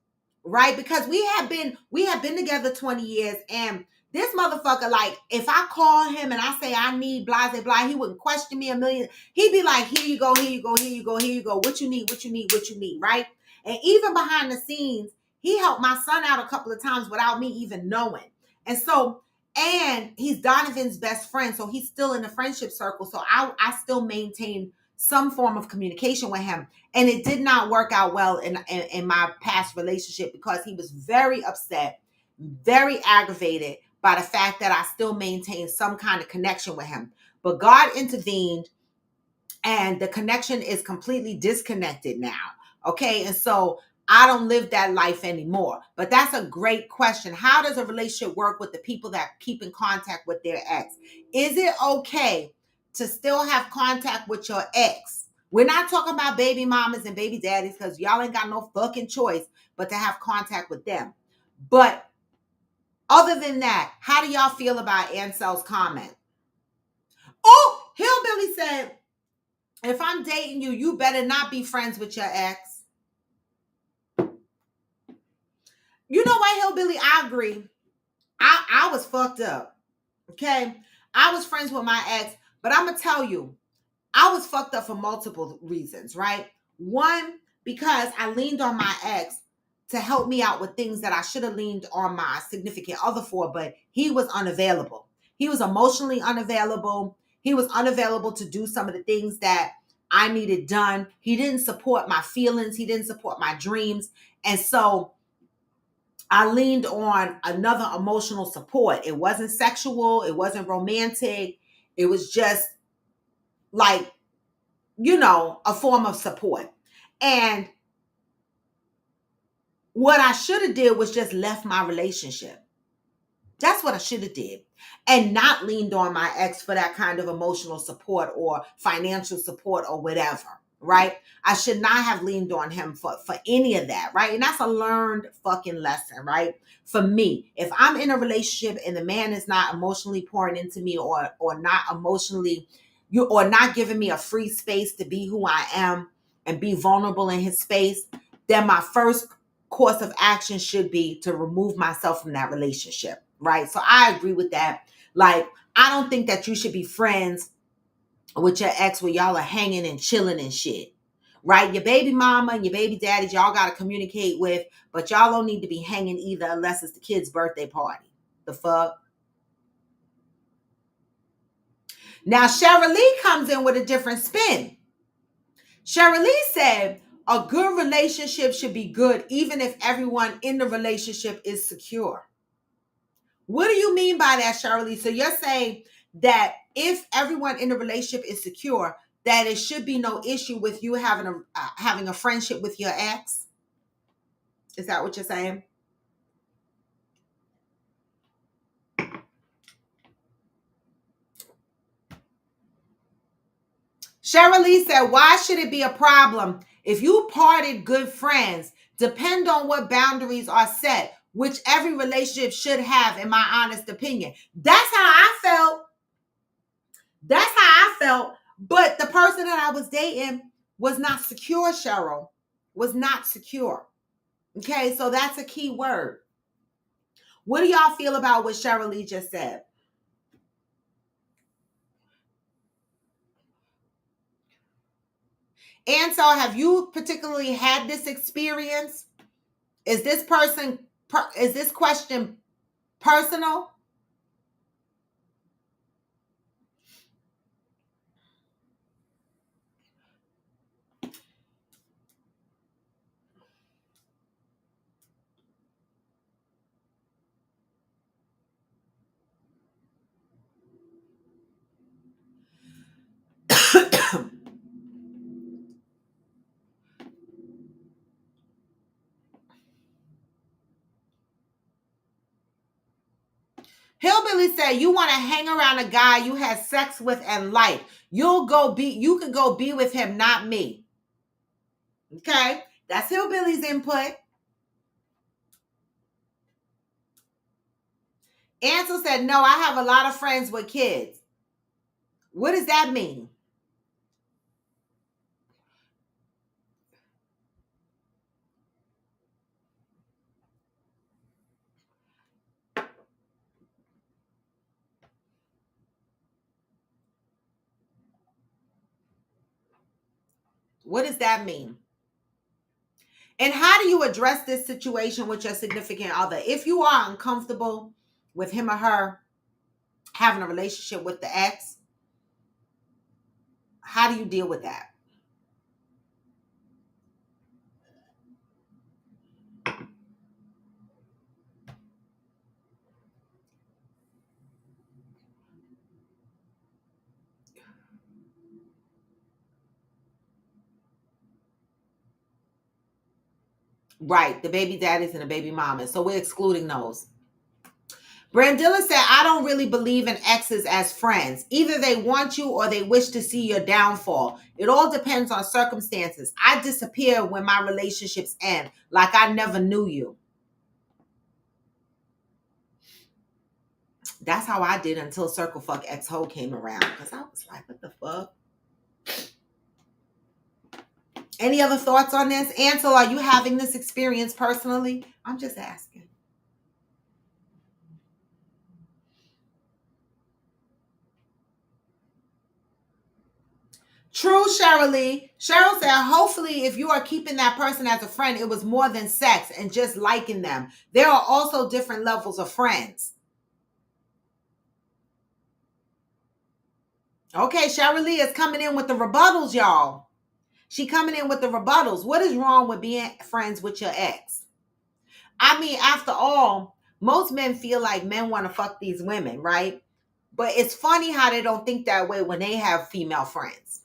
right? Because we have been together 20 years, and this motherfucker, like, if I call him and I say I need blah blah blah, he wouldn't question me a million. He'd be like, here you go, here you go, here you go, here you go. What you need, what you need, what you need, right? And even behind the scenes, he helped my son out a couple of times without me even knowing. And so, and he's Donovan's best friend, so he's still in the friendship circle. So I still maintain some form of communication with him. And it did not work out well in my past relationship because he was very upset, very aggravated by the fact that I still maintained some kind of connection with him. But God intervened and the connection is completely disconnected now. Okay. And so I don't live that life anymore. But that's a great question. How does a relationship work with the people that keep in contact with their ex? Is it okay to still have contact with your ex? We're not talking about baby mamas and baby daddies because y'all ain't got no fucking choice but to have contact with them. But other than that, how do y'all feel about Ansel's comment? Oh, Hillbilly said, if I'm dating you, you better not be friends with your ex. You know what, Hillbilly? I agree. I was fucked up. Okay. I was friends with my ex, but I'm going to tell you, I was fucked up for multiple reasons, right? One, because I leaned on my ex to help me out with things that I should have leaned on my significant other for, but he was unavailable. He was emotionally unavailable. He was unavailable to do some of the things that I needed done. He didn't support my feelings. He didn't support my dreams. And so I leaned on another emotional support. It wasn't sexual. It wasn't romantic. It was just like, a form of support. And what I should have did was just left my relationship. That's what I should have did. And not leaned on my ex for that kind of emotional support or financial support or whatever, right? I should not have leaned on him for any of that, right? And that's a learned fucking lesson, right? For me, if I'm in a relationship and the man is not emotionally pouring into me or not emotionally, or not giving me a free space to be who I am and be vulnerable in his space, then my first course of action should be to remove myself from that relationship, right? So I agree with that. Like, I don't think that you should be friends with your ex where y'all are hanging and chilling and shit, right? Your baby mama and your baby daddies, y'all got to communicate with, but y'all don't need to be hanging either unless it's the kid's birthday party. The fuck? Now, Cheryl Lee comes in with a different spin. Cheryl Lee said, a good relationship should be good even if everyone in the relationship is secure. What do you mean by that, Shirley? So you're saying that if everyone in the relationship is secure, that it should be no issue with you having a friendship with your ex? Is that what you're saying? Shirley said, why should it be a problem if you parted good friends? Depend on what boundaries are set, which every relationship should have, in my honest opinion. That's how I felt. That's how I felt. But the person that I was dating was not secure, Cheryl. Was not secure. Okay, so that's a key word. What do y'all feel about what Cheryl Lee just said? And so, have you particularly had this experience? Is this question personal? Hillbilly said, you want to hang around a guy you had sex with and like. You can go be with him, not me. Okay? That's Hillbilly's input. Ansel said, no, I have a lot of friends with kids. What does that mean? What does that mean? And how do you address this situation with your significant other? If you are uncomfortable with him or her having a relationship with the ex, how do you deal with that? Right, the baby daddies and the baby mamas. So we're excluding those. Brandilla said, I don't really believe in exes as friends. Either they want you or they wish to see your downfall. It all depends on circumstances. I disappear when my relationships end, like I never knew you. That's how I did until Circle Fuck X-Ho came around. Because I was like, what the fuck? Any other thoughts on this? Ansel, are you having this experience personally? I'm just asking. True, Cheryl Lee. Cheryl said, hopefully, if you are keeping that person as a friend, it was more than sex and just liking them. There are also different levels of friends. Okay, Cheryl Lee is coming in with the rebuttals, y'all. She coming in with the rebuttals. What is wrong with being friends with your ex? I mean, after all, most men feel like men want to fuck these women, right? But it's funny how they don't think that way when they have female friends.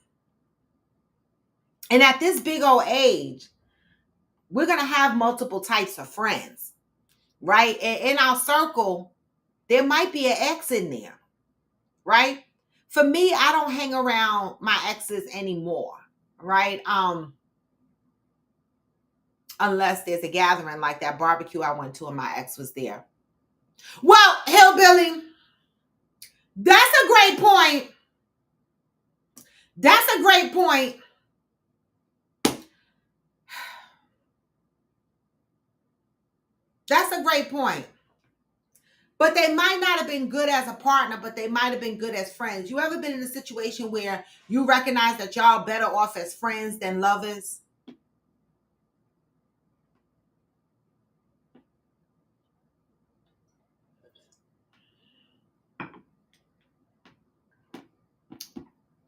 And at this big old age, we're going to have multiple types of friends, right? And in our circle, there might be an ex in there, right? For me, I don't hang around my exes anymore, right? Unless there's a gathering like that barbecue I went to and my ex was there. Well, Hillbilly, that's a great point. That's a great point. That's a great point. But they might not have been good as a partner, but they might have been good as friends. You ever been in a situation where you recognize that y'all better off as friends than lovers?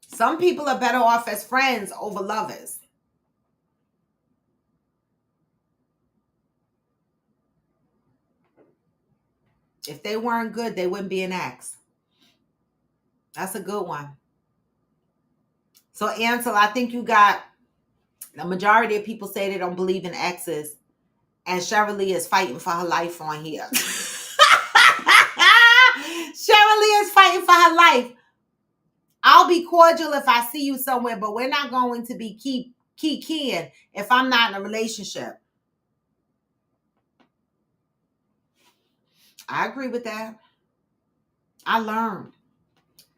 Some people are better off as friends over lovers. If they weren't good, they wouldn't be an ex. That's a good one. So, Ansel, I think you got the majority of people say they don't believe in exes, and Cheryl Lee is fighting for her life on here. Cheryl Lee is fighting for her life. I'll be cordial if I see you somewhere, but we're not going to be keying if I'm not in a relationship. I agree with that. I learned.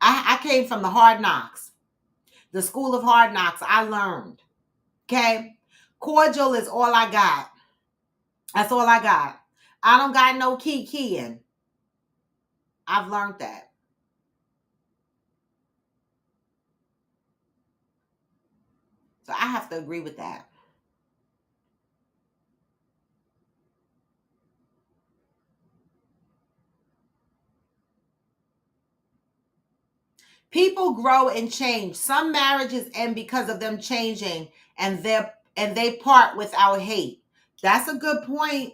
I came from the hard knocks, the school of hard knocks. I learned. Okay? Cordial is all I got. That's all I got. I don't got no keying. I've learned that. So I have to agree with that. People grow and change. Some marriages end because of them changing, and they part without hate. That's a good point.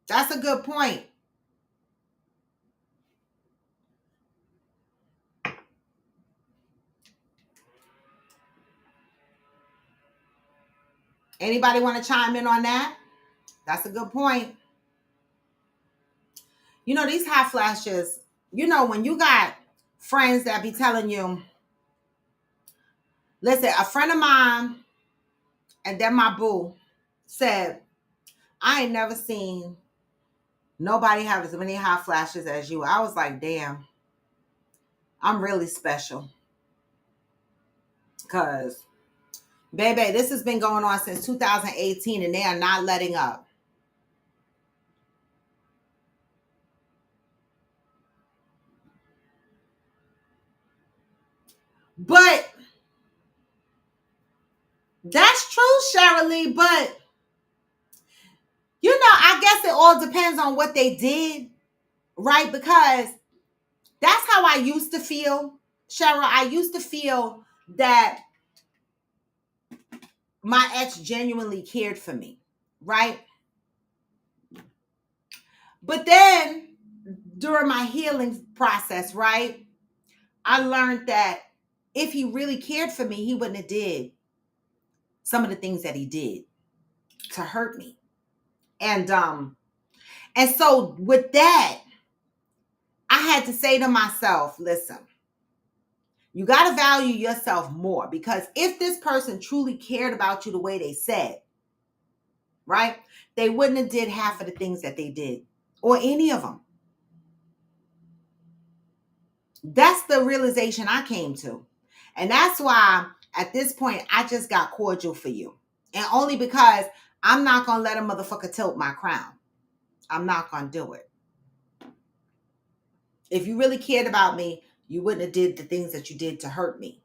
That's a good point. Anybody want to chime in on that? That's a good point. You know, these hot flashes, you know, when you got friends that be telling you, listen, a friend of mine and then my boo said, I ain't never seen nobody have as many hot flashes as you. I was like, damn, I'm really special. Because, baby, this has been going on since 2018 and they are not letting up. But that's true, Shirley. But, you know, I guess it all depends on what they did, right? Because that's how I used to feel, Cheryl. I used to feel that my ex genuinely cared for me, right? But then during my healing process, right, I learned that if he really cared for me, he wouldn't have did some of the things that he did to hurt me. And so with that, I had to say to myself, listen, you got to value yourself more, because if this person truly cared about you the way they said, right, they wouldn't have did half of the things that they did, or any of them. That's the realization I came to. And that's why at this point, I just got cordial for you. And only because I'm not going to let a motherfucker tilt my crown. I'm not going to do it. If you really cared about me, you wouldn't have did the things that you did to hurt me.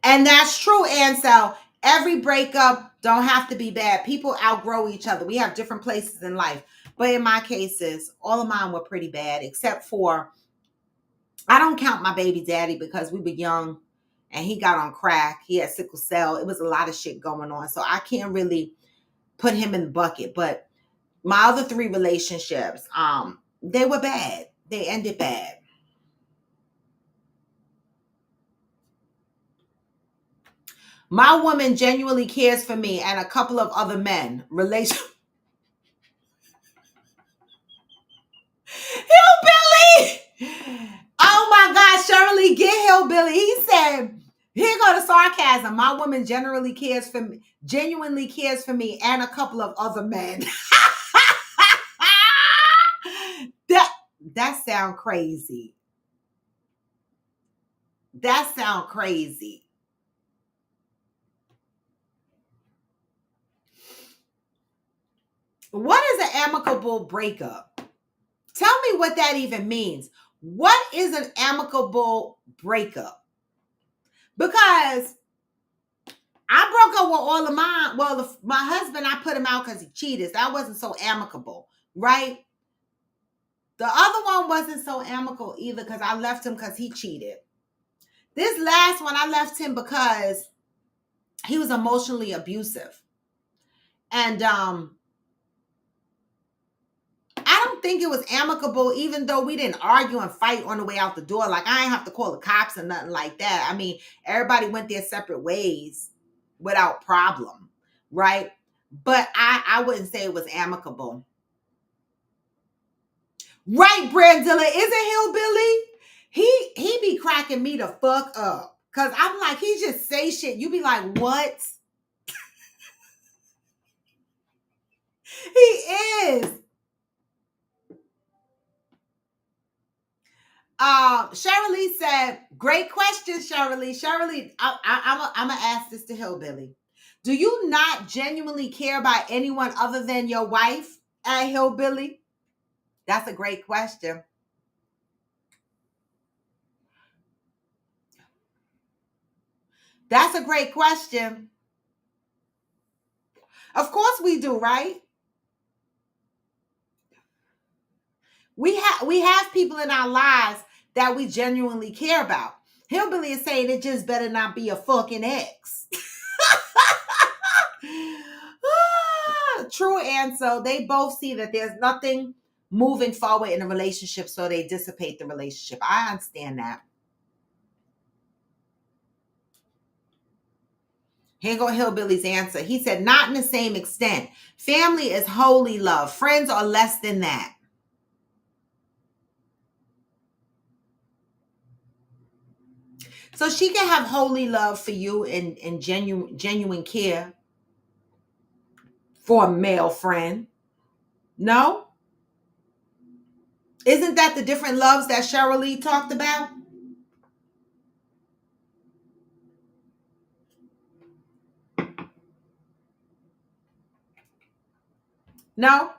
And that's true, Ansel. Every breakup don't have to be bad. People outgrow each other. We have different places in life. But in my cases, all of mine were pretty bad, except for, I don't count my baby daddy because we were young and he got on crack. He had sickle cell. It was a lot of shit going on. So I can't really put him in the bucket. But my other 3 relationships, they were bad. They ended bad. My woman genuinely cares for me and a couple of other men. Hillbilly! Oh my God, Shirley, get Hillbilly. He said, here go the sarcasm. My woman genuinely cares for me, and a couple of other men. That sound crazy. That sound crazy. What is an amicable breakup? Tell me what that even means. What is an amicable breakup? Because I broke up with all of mine. Well, my husband, I put him out because he cheated. That wasn't so amicable, right? The other one wasn't so amicable either because I left him because he cheated. This last one, I left him because he was emotionally abusive. And I don't think it was amicable, even though we didn't argue and fight on the way out the door. Like, I didn't have to call the cops or nothing like that. I mean, everybody went their separate ways without problem, right? But I wouldn't say it was amicable. Right, Brandilla, isn't Hillbilly? He be cracking me the fuck up. Cause I'm like, he just say shit. You be like, what? He is. Shirley said, great question, Shirley. Shirley, I'm gonna ask this to Hillbilly. Do you not genuinely care about anyone other than your wife at Hillbilly? That's a great question. That's a great question. Of course we do, right? We have people in our lives that we genuinely care about. Hillbilly is saying it just better not be a fucking ex. True answer. They both see that there's nothing moving forward in a relationship, so they dissipate the relationship. I understand that. Here go Hillbilly's answer. He said, not in the same extent. Family is holy love. Friends are less than that. So she can have holy love for you and genuine care for a male friend. No? Isn't that the different loves that Cheryl Lee talked about? No?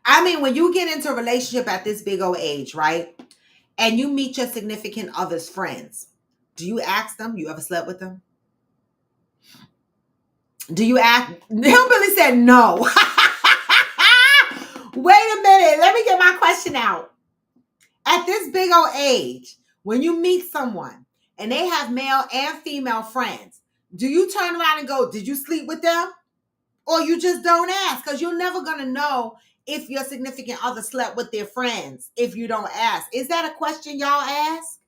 I mean, when you get into a relationship at this big old age, right? And you meet your significant other's friends, do you ask them, you ever slept with them? Do you ask? Hillbilly said no. Wait a minute. Let me get my question out. At this big old age, when you meet someone and they have male and female friends, do you turn around and go, did you sleep with them? Or you just don't ask? Because you're never going to know if your significant other slept with their friends if you don't ask. Is that a question y'all ask?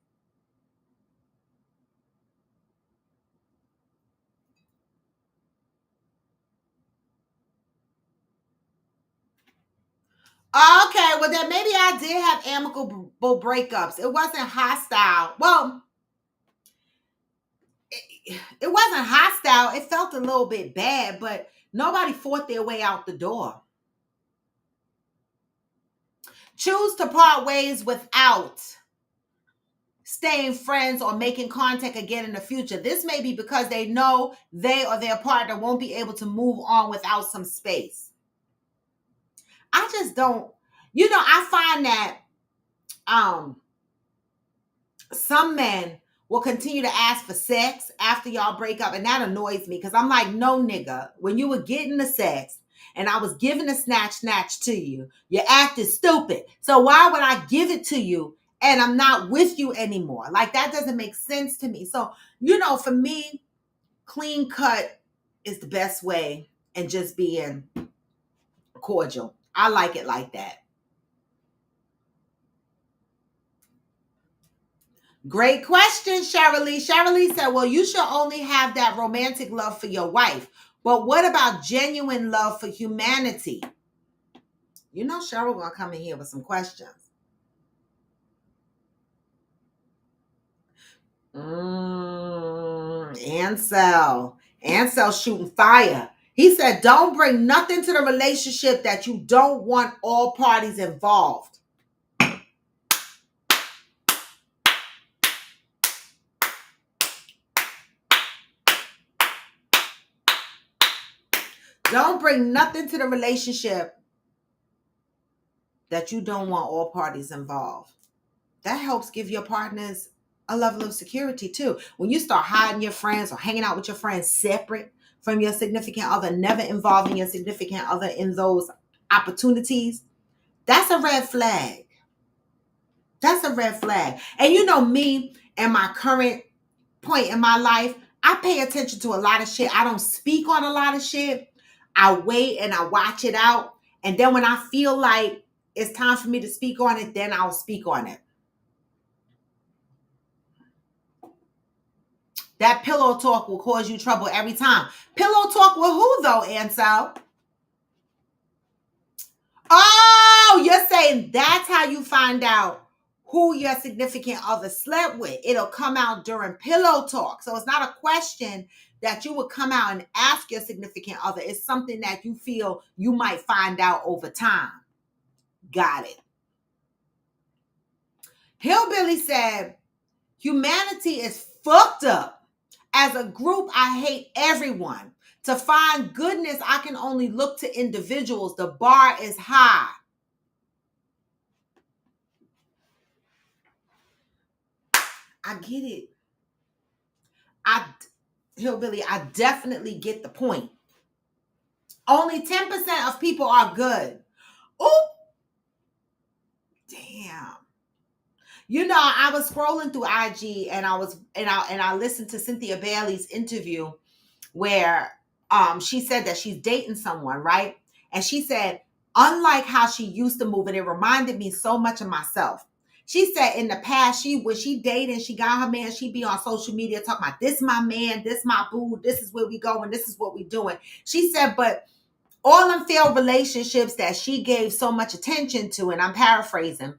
Okay, well then maybe I did have amicable breakups. It wasn't hostile. Well, it wasn't hostile. It felt a little bit bad, but nobody fought their way out the door. Choose to part ways without staying friends or making contact again in the future. This may be because they know they or their partner won't be able to move on without some space. I just don't, I find that some men will continue to ask for sex after y'all break up, and that annoys me because I'm like, no, nigga, when you were getting the sex and I was giving the snatch to you, you acted stupid. So why would I give it to you and I'm not with you anymore? Like, that doesn't make sense to me. So, for me, clean cut is the best way, and just being cordial. I like it like that. Great question, Cheryl Lee said, well, you should only have that romantic love for your wife. But what about genuine love for humanity? Cheryl gonna come in here with some questions. Ansel shooting fire. He said, don't bring nothing to the relationship that you don't want all parties involved. Don't bring nothing to the relationship that you don't want all parties involved. That helps give your partners a level of security too. When you start hiding your friends or hanging out with your friends separate from your significant other, never involving your significant other in those opportunities, that's a red flag. That's a red flag. And me and my current point in my life, I pay attention to a lot of shit. I don't speak on a lot of shit. I wait and I watch it out. And then when I feel like it's time for me to speak on it, then I'll speak on it. That pillow talk will cause you trouble every time. Pillow talk with who though, Ansel? Oh, you're saying that's how you find out who your significant other slept with. It'll come out during pillow talk. So it's not a question that you would come out and ask your significant other. It's something that you feel you might find out over time. Got it. Hillbilly said, humanity is fucked up. As a group, I hate everyone. To find goodness, I can only look to individuals. The bar is high. I get it. Hillbilly, I definitely get the point. Only 10% of people are good. Oh, damn. I was scrolling through IG and I listened to Cynthia Bailey's interview where she said that she's dating someone, right? And she said unlike how she used to move. And it reminded me so much of myself. She said in the past, when she dated, she got her man, she'd be on social media talking about this my man, this my boo, this is where we going, this is what we doing. She said, but all them failed relationships that she gave so much attention to, and I'm paraphrasing,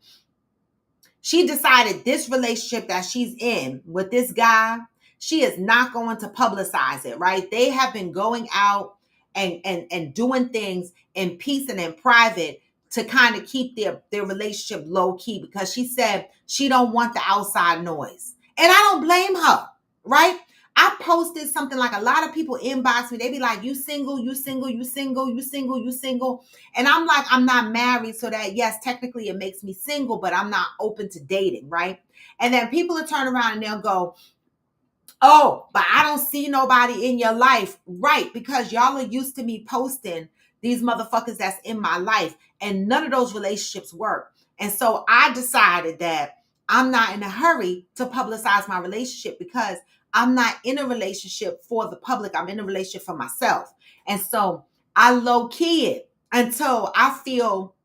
she decided this relationship that she's in with this guy, she is not going to publicize it, right? They have been going out and doing things in peace and in private to kind of keep their relationship low key, because she said she don't want the outside noise. And I don't blame her, right? I posted something, like a lot of people inbox me. They be like, you single, you single, you single, you single, you single. And I'm like, I'm not married. So that, yes, technically it makes me single, but I'm not open to dating, right? And then people will turn around and they'll go, oh, but I don't see nobody in your life. Right, because y'all are used to me posting these motherfuckers that's in my life, and none of those relationships work. And so I decided that I'm not in a hurry to publicize my relationship, because I'm not in a relationship for the public. I'm in a relationship for myself. And so I low key it until I feel,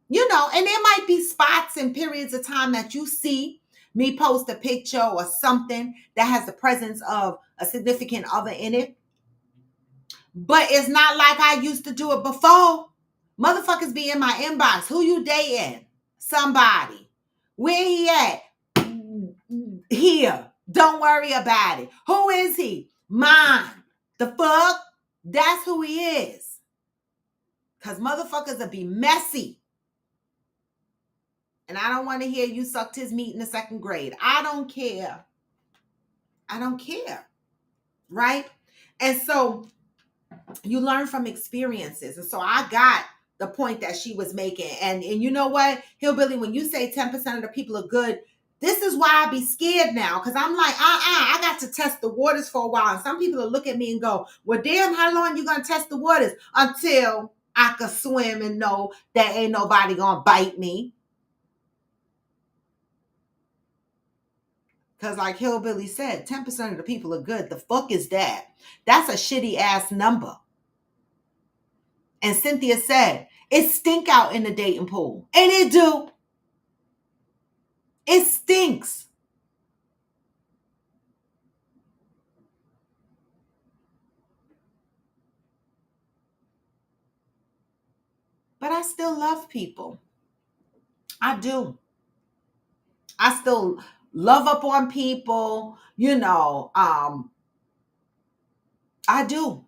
and there might be spots and periods of time that you see me post a picture or something that has the presence of a significant other in it. But it's not like I used to do it before. Motherfuckers be in my inbox. Who you dating? Somebody. Where he at? Here. Don't worry about it. Who is he? Mine. The fuck? That's who he is. Because motherfuckers will be messy. And I don't want to hear you sucked his meat in the second grade. I don't care. I don't care. Right? And so you learn from experiences. And so I got the point that she was making. And you know what, Hillbilly, when you say 10% of the people are good, this is why I be scared now. Because I'm like, I got to test the waters for a while. And some people will look at me and go, well, damn, how long you going to test the waters? Until I can swim and know that ain't nobody going to bite me. Because like Hillbilly said, 10% of the people are good. The fuck is that? That's a shitty ass number. And Cynthia said, it stink out in the dating pool. And it do. It stinks. But I still love people. I do. I still love up on people, I do.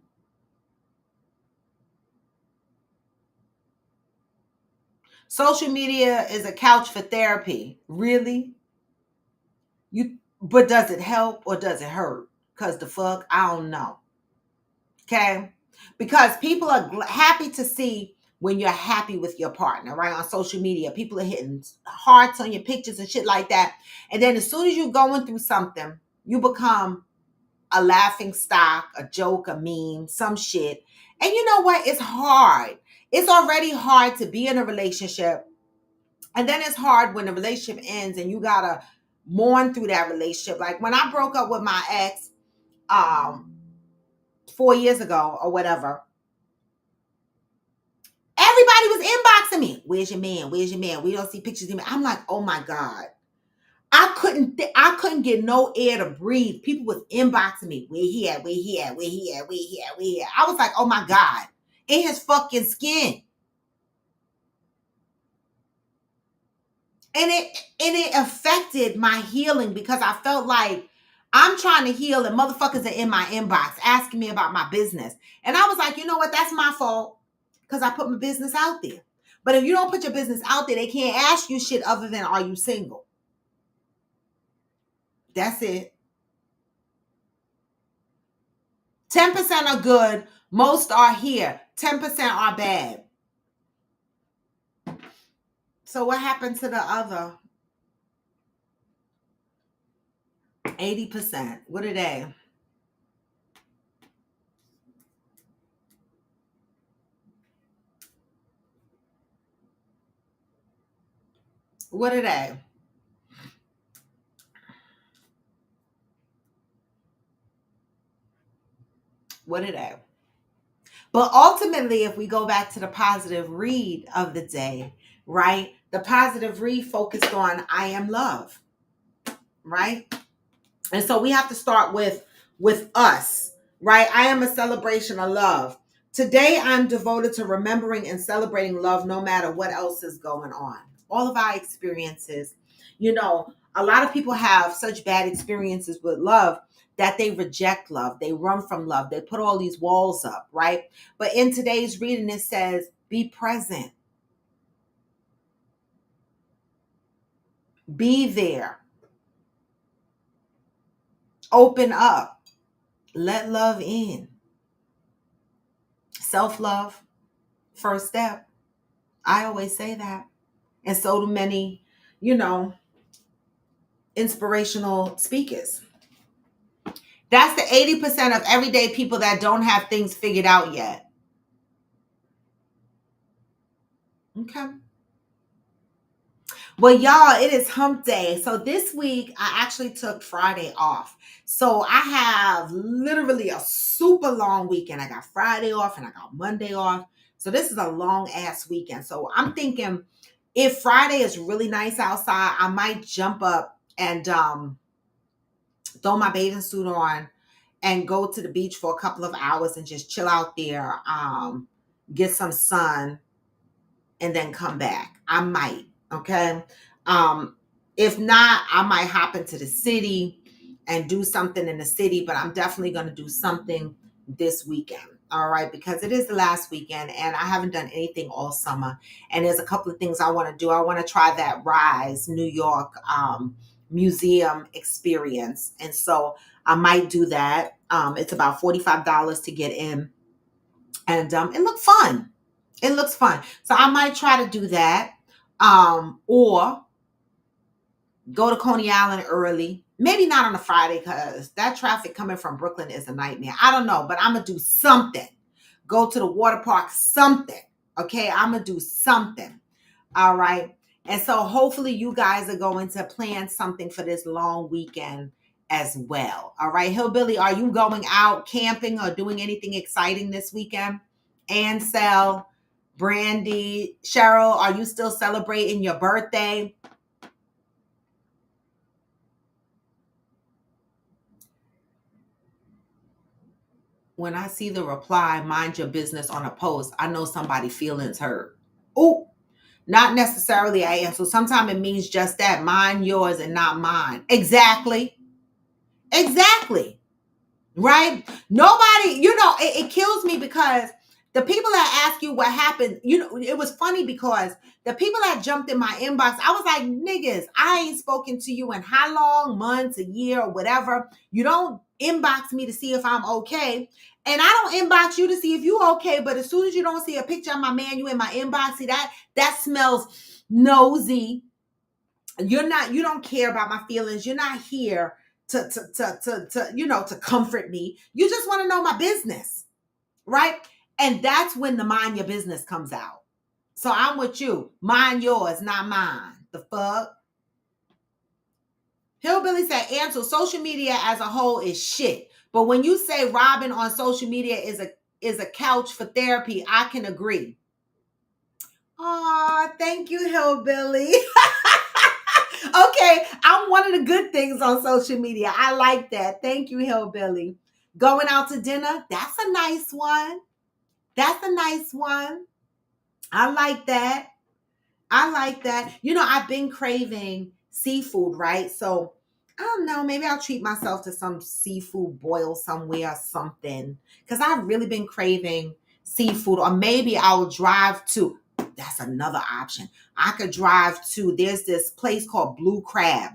Social media is a couch for therapy. Really? But does it help or does it hurt? Because the fuck, I don't know. Okay? Because people are happy to see when you're happy with your partner, right? On social media, people are hitting hearts on your pictures and shit like that. And then as soon as you're going through something, you become a laughing stock, a joke, a meme, some shit. And you know what? It's hard. It's already hard to be in a relationship. And then it's hard when the relationship ends and you gotta mourn through that relationship. Like when I broke up with my ex 4 years ago or whatever, everybody was inboxing me. Where's your man? Where's your man? We don't see pictures of him. I'm like, oh my God. I couldn't get no air to breathe. People was inboxing me. Where he at? Where he at? Where he at? Where he at? Where he at? I was like, oh my God. In his fucking skin. And it affected my healing, because I felt like I'm trying to heal and motherfuckers are in my inbox asking me about my business. And I was like, you know what? That's my fault, because I put my business out there. But if you don't put your business out there, they can't ask you shit other than, are you single? That's it. 10% are good. Most are here. 10% are bad. So what happened to the other 80%? What are they? What are they? What are they? But ultimately, if we go back to the positive read of the day, right? The positive read focused on I am love, right? And so we have to start with us, right? I am a celebration of love. Today I'm devoted to remembering and celebrating love no matter what else is going on. All of our experiences, a lot of people have such bad experiences with love that they reject love. They run from love. They put all these walls up, right? But in today's reading it says be present. Be there. Open up. Let love in. Self-love, first step. I always say that. And so do many, you know, inspirational speakers. That's the 80% of everyday people that don't have things figured out yet. Okay. Well, y'all, it is hump day. So this week, I actually took Friday off. So I have literally a super long weekend. I got Friday off and I got Monday off. So this is a long ass weekend. So I'm thinking if Friday is really nice outside, I might jump up and throw my bathing suit on and go to the beach for a couple of hours and just chill out there, get some sun, and then come back. I might, okay? If not, I might hop into the city and do something in the city, but I'm definitely going to do something this weekend. All right, because it is the last weekend and I haven't done anything all summer. And there's a couple of things I want to do. I want to try that Rise New York museum experience. And so I might do that. It's about $45 to get in. And it looked fun. It looks fun. So I might try to do that. Or go to Coney Island early. Maybe not on a Friday because that traffic coming from Brooklyn is a nightmare. I don't know, but I'm going to do something. Go to the water park, something. Okay, I'm going to do something. All right. And so hopefully you guys are going to plan something for this long weekend as well. All right. Hillbilly, are you going out camping or doing anything exciting this weekend? Ansel, Brandy, Cheryl, are you still celebrating your birthday? When I see the reply, mind your business on a post, I know somebody feelings hurt. Oh, not necessarily I am. So sometimes it means just that. Mind yours and not mine. Exactly. Exactly. Right? Nobody, it kills me because the people that ask you what happened, it was funny because the people that jumped in my inbox, I was like, niggas, I ain't spoken to you in how long, months, a year, or whatever. You don't inbox me to see if I'm okay. And I don't inbox you to see if you okay. But as soon as you don't see a picture of my man, you in my inbox, see that smells nosy. You don't care about my feelings. You're not here to comfort me. You just want to know my business, right? And that's when the mind your business comes out. So I'm with you. Mind yours, not mine. The fuck? Hillbilly said, Ansel, social media as a whole is shit. But when you say Robin on social media is a couch for therapy, I can agree. Aw, thank you, Hillbilly. Okay, I'm one of the good things on social media. I like that. Thank you, Hillbilly. Going out to dinner, that's a nice one. That's a nice one. I like that. I like that. I've been craving seafood, right? So I don't know. Maybe I'll treat myself to some seafood boil somewhere or something. Because I've really been craving seafood. Or maybe I'll drive to, that's another option. I could drive to, there's this place called Blue Crab.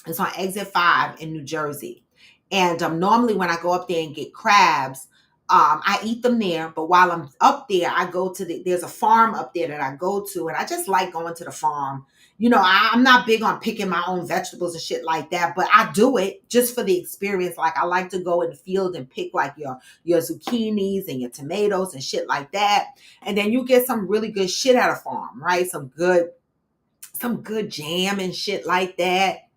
It's on Exit 5 in New Jersey. And normally when I go up there and get crabs, I eat them there. But while I'm up there, I go to there's a farm up there that I go to. And I just like going to the farm. I'm not big on picking my own vegetables and shit like that, but I do it just for the experience. Like I like to go in the field and pick like your zucchinis and your tomatoes and shit like that. And then you get some really good shit at a farm, right? Some good jam and shit like that.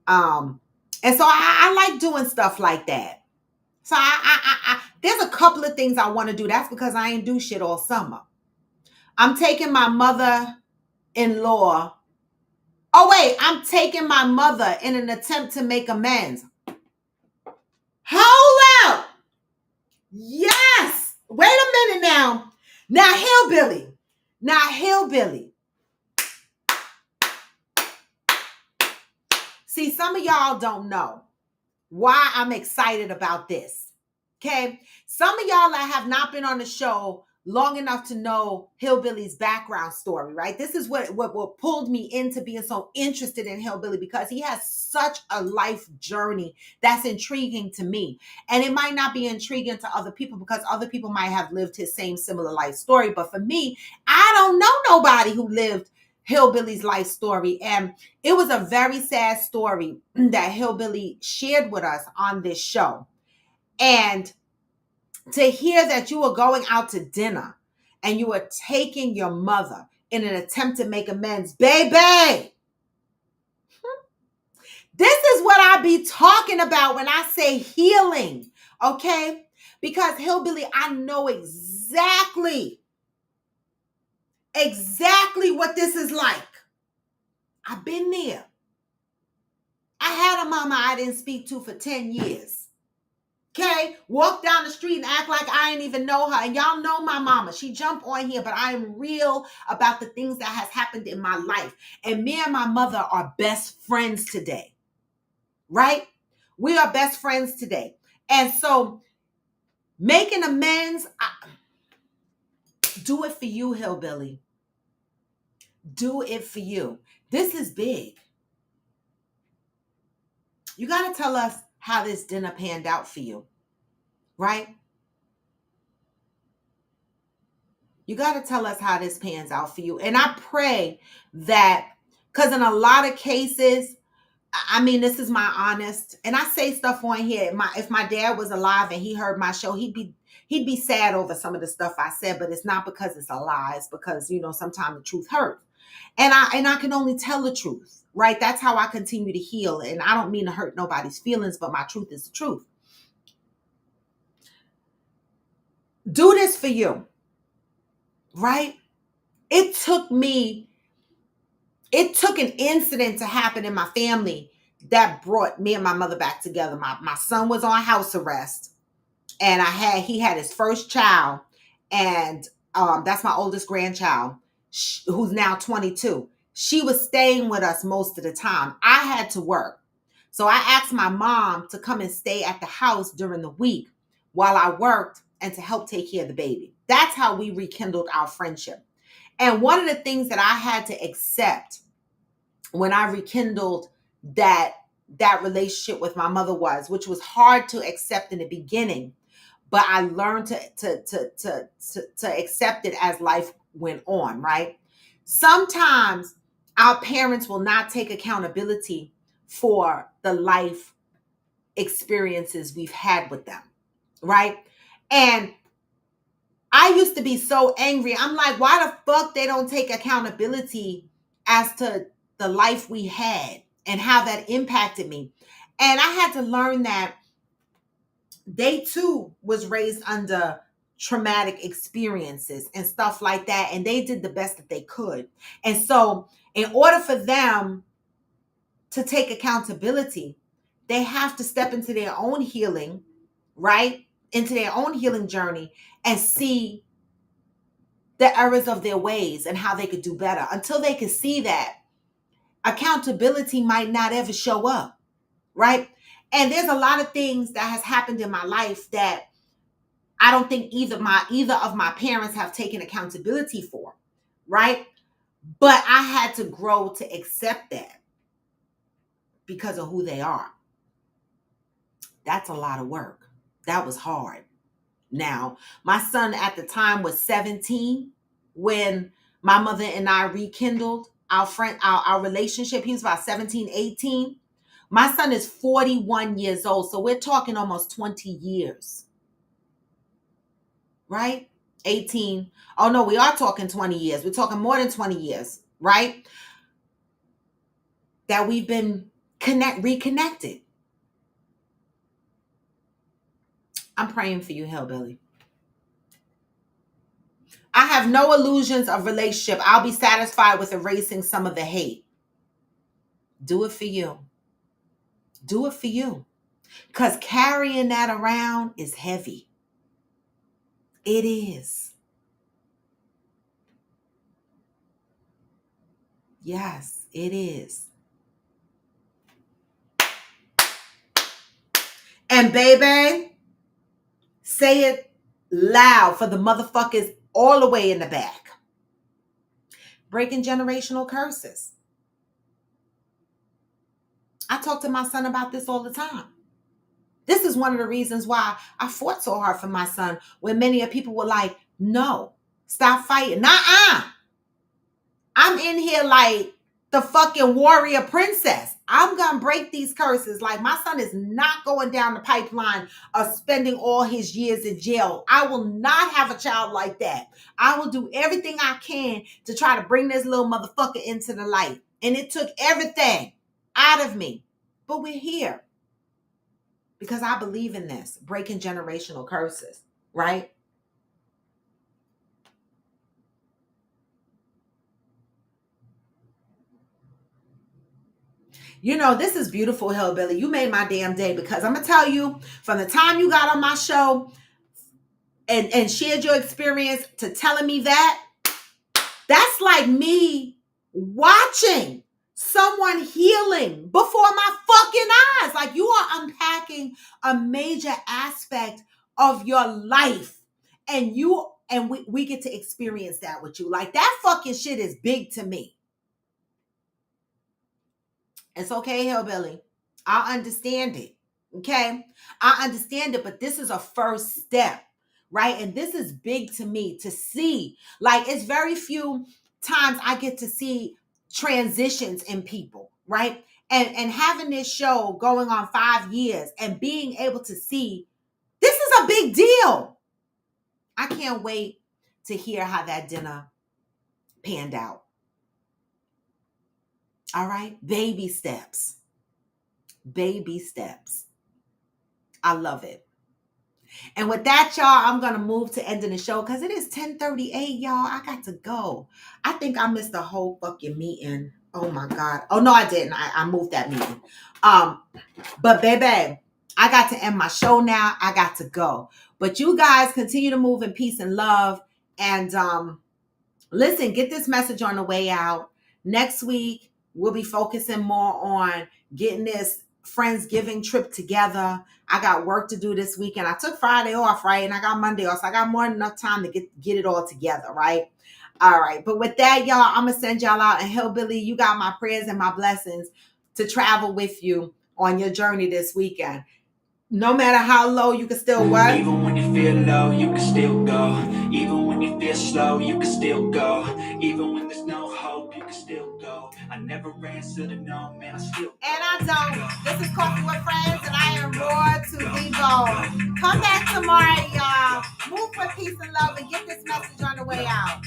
And so I like doing stuff like that. So There's a couple of things I want to do. That's because I ain't do shit all summer. I'm taking my mother-in-law. Oh, wait, I'm taking my mother in an attempt to make amends. Hold up. Yes. Wait a minute now. Now, Hillbilly. See, some of y'all don't know why I'm excited about this. Okay? Some of y'all that have not been on the show long enough to know Hillbilly's background story, right? This is what pulled me into being so interested in Hillbilly, because he has such a life journey that's intriguing to me. And it might not be intriguing to other people because other people might have lived his same similar life story. But for me, I don't know nobody who lived Hillbilly's life story. And it was a very sad story that Hillbilly shared with us on this show. And to hear that you were going out to dinner and you were taking your mother in an attempt to make amends, baby, this is what I be talking about when I say healing, okay? Because Hillbilly, I know exactly what this is like. I've been there. I had a mama I didn't speak to for 10 years. Okay, walk down the street and act like I ain't even know her. And y'all know my mama. She jumped on here, but I am real about the things that has happened in my life. And me and my mother are best friends today, right? We are best friends today. And so making amends, do it for you, Hillbilly. Do it for you. This is big. You got to tell us how this dinner panned out for you, right? You got to tell us how this pans out for you. And I pray that, because in a lot of cases, I mean, this is my honest, and I say stuff on here. If my dad was alive and he heard my show, he'd be sad over some of the stuff I said, but it's not because it's a lie. It's because, sometimes the truth hurts. And I can only tell the truth, right? That's how I continue to heal. And I don't mean to hurt nobody's feelings, but my truth is the truth. Do this for you, right? It took an incident to happen in my family that brought me and my mother back together. My son was on house arrest, and he had his first child, and that's my oldest grandchild, who's now 22. She was staying with us most of the time. I had to work. So I asked my mom to come and stay at the house during the week while I worked and to help take care of the baby. That's how we rekindled our friendship. And one of the things that I had to accept when I rekindled that relationship with my mother which was hard to accept in the beginning, but I learned to accept it as life went on, right? Sometimes our parents will not take accountability for the life experiences we've had with them, right? And I used to be so angry. I'm like, why the fuck they don't take accountability as to the life we had and how that impacted me? And I had to learn that they too was raised under traumatic experiences and stuff like that. And they did the best that they could. And so in order for them to take accountability, they have to step into their own healing, right? Into their own healing journey and see the errors of their ways and how they could do better. Until they can see that, accountability might not ever show up, right? And there's a lot of things that has happened in my life that I don't think either of my parents have taken accountability for, right? But I had to grow to accept that because of who they are. That's a lot of work. That was hard. Now, my son at the time was 17 when my mother and I rekindled our relationship. He was about 17, 18. My son is 41 years old. So we're talking almost 20 years, right? 18. Oh no, we are talking 20 years. We're talking more than 20 years, right? That we've been reconnected. I'm praying for you, Hillbilly. I have no illusions of relationship. I'll be satisfied with erasing some of the hate. Do it for you. Do it for you. Because carrying that around is heavy. It is. Yes, it is. And baby, say it loud for the motherfuckers all the way in the back. Breaking generational curses. I talk to my son about this all the time. This is one of the reasons why I fought so hard for my son, when many of people were like, no, stop fighting. Nuh-uh. I'm in here like the fucking warrior princess. I'm going to break these curses. Like, my son is not going down the pipeline of spending all his years in jail. I will not have a child like that. I will do everything I can to try to bring this little motherfucker into the light. And it took everything out of me. But we're here because I believe in this, breaking generational curses, right? You know, this is beautiful, Hillbilly. You made my damn day, because I'm going to tell you, from the time you got on my show and shared your experience to telling me that's like me watching someone healing before my fucking eyes. Like, you are unpacking a major aspect of your life, and we get to experience that with you. Like, that fucking shit is big to me. It's okay, Hillbilly. I understand it. Okay? I understand it, but this is a first step, right? And this is big to me to see. Like, it's very few times I get to see transitions in people, right? And having this show going on 5 years and being able to see, this is a big deal. I can't wait to hear how that dinner panned out. All right? Baby steps. Baby steps. I love it. And with that, y'all, I'm going to move to ending the show because it is 10:38, y'all. I got to go. I think I missed the whole fucking meeting. Oh, my God. Oh, no, I didn't. I moved that meeting. But, baby, I got to end my show now. I got to go. But you guys continue to move in peace and love. And listen, get this message on the way out. Next week, we'll be focusing more on getting this Friendsgiving trip together. I got work to do this weekend. I took Friday off, right? And I got Monday off. So I got more than enough time to get it all together, right? All right. But with that, y'all, I'm going to send y'all out. And Hillbilly, you got my prayers and my blessings to travel with you on your journey this weekend. No matter how low, you can still what? Even when you feel low, you can still go. Even when you feel slow, you can still go. Even when there's no hope, you can still go. I never answer to no, man, I still go. And I don't. This is Coffee with Friends, and I am raw to be bold. Come back tomorrow, y'all. Move with peace and love, and get this message on the way out.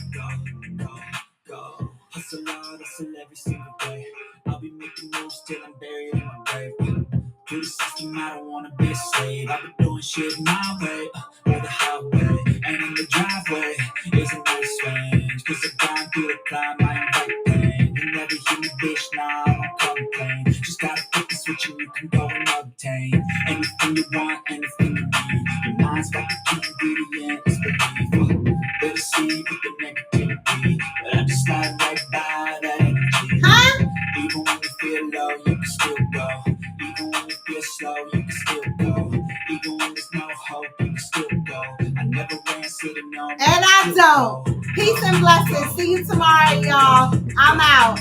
Go. Hustle hard, hustle every single day. I'll be making moves till I'm buried in my grave. To the system, I don't wanna be a slave. I've been doing shit my way, or the highway. And in the driveway is a nice range. Cause I grind through the climb, I invite pain. You never hear me, bitch, nah, I don't complain. Just gotta flip the switch and you can go and obtain anything you want, anything you need. Your mind's got the key ingredient, it's belief. Better see with the negativity, but I just slide right by that energy. Huh? Even when you feel low, you can still go. Even when you feel slow, you can still go. Even when there's no hope, you can still go. I never answer to no. And I don't. Peace and blessings. See you tomorrow, y'all. I'm out.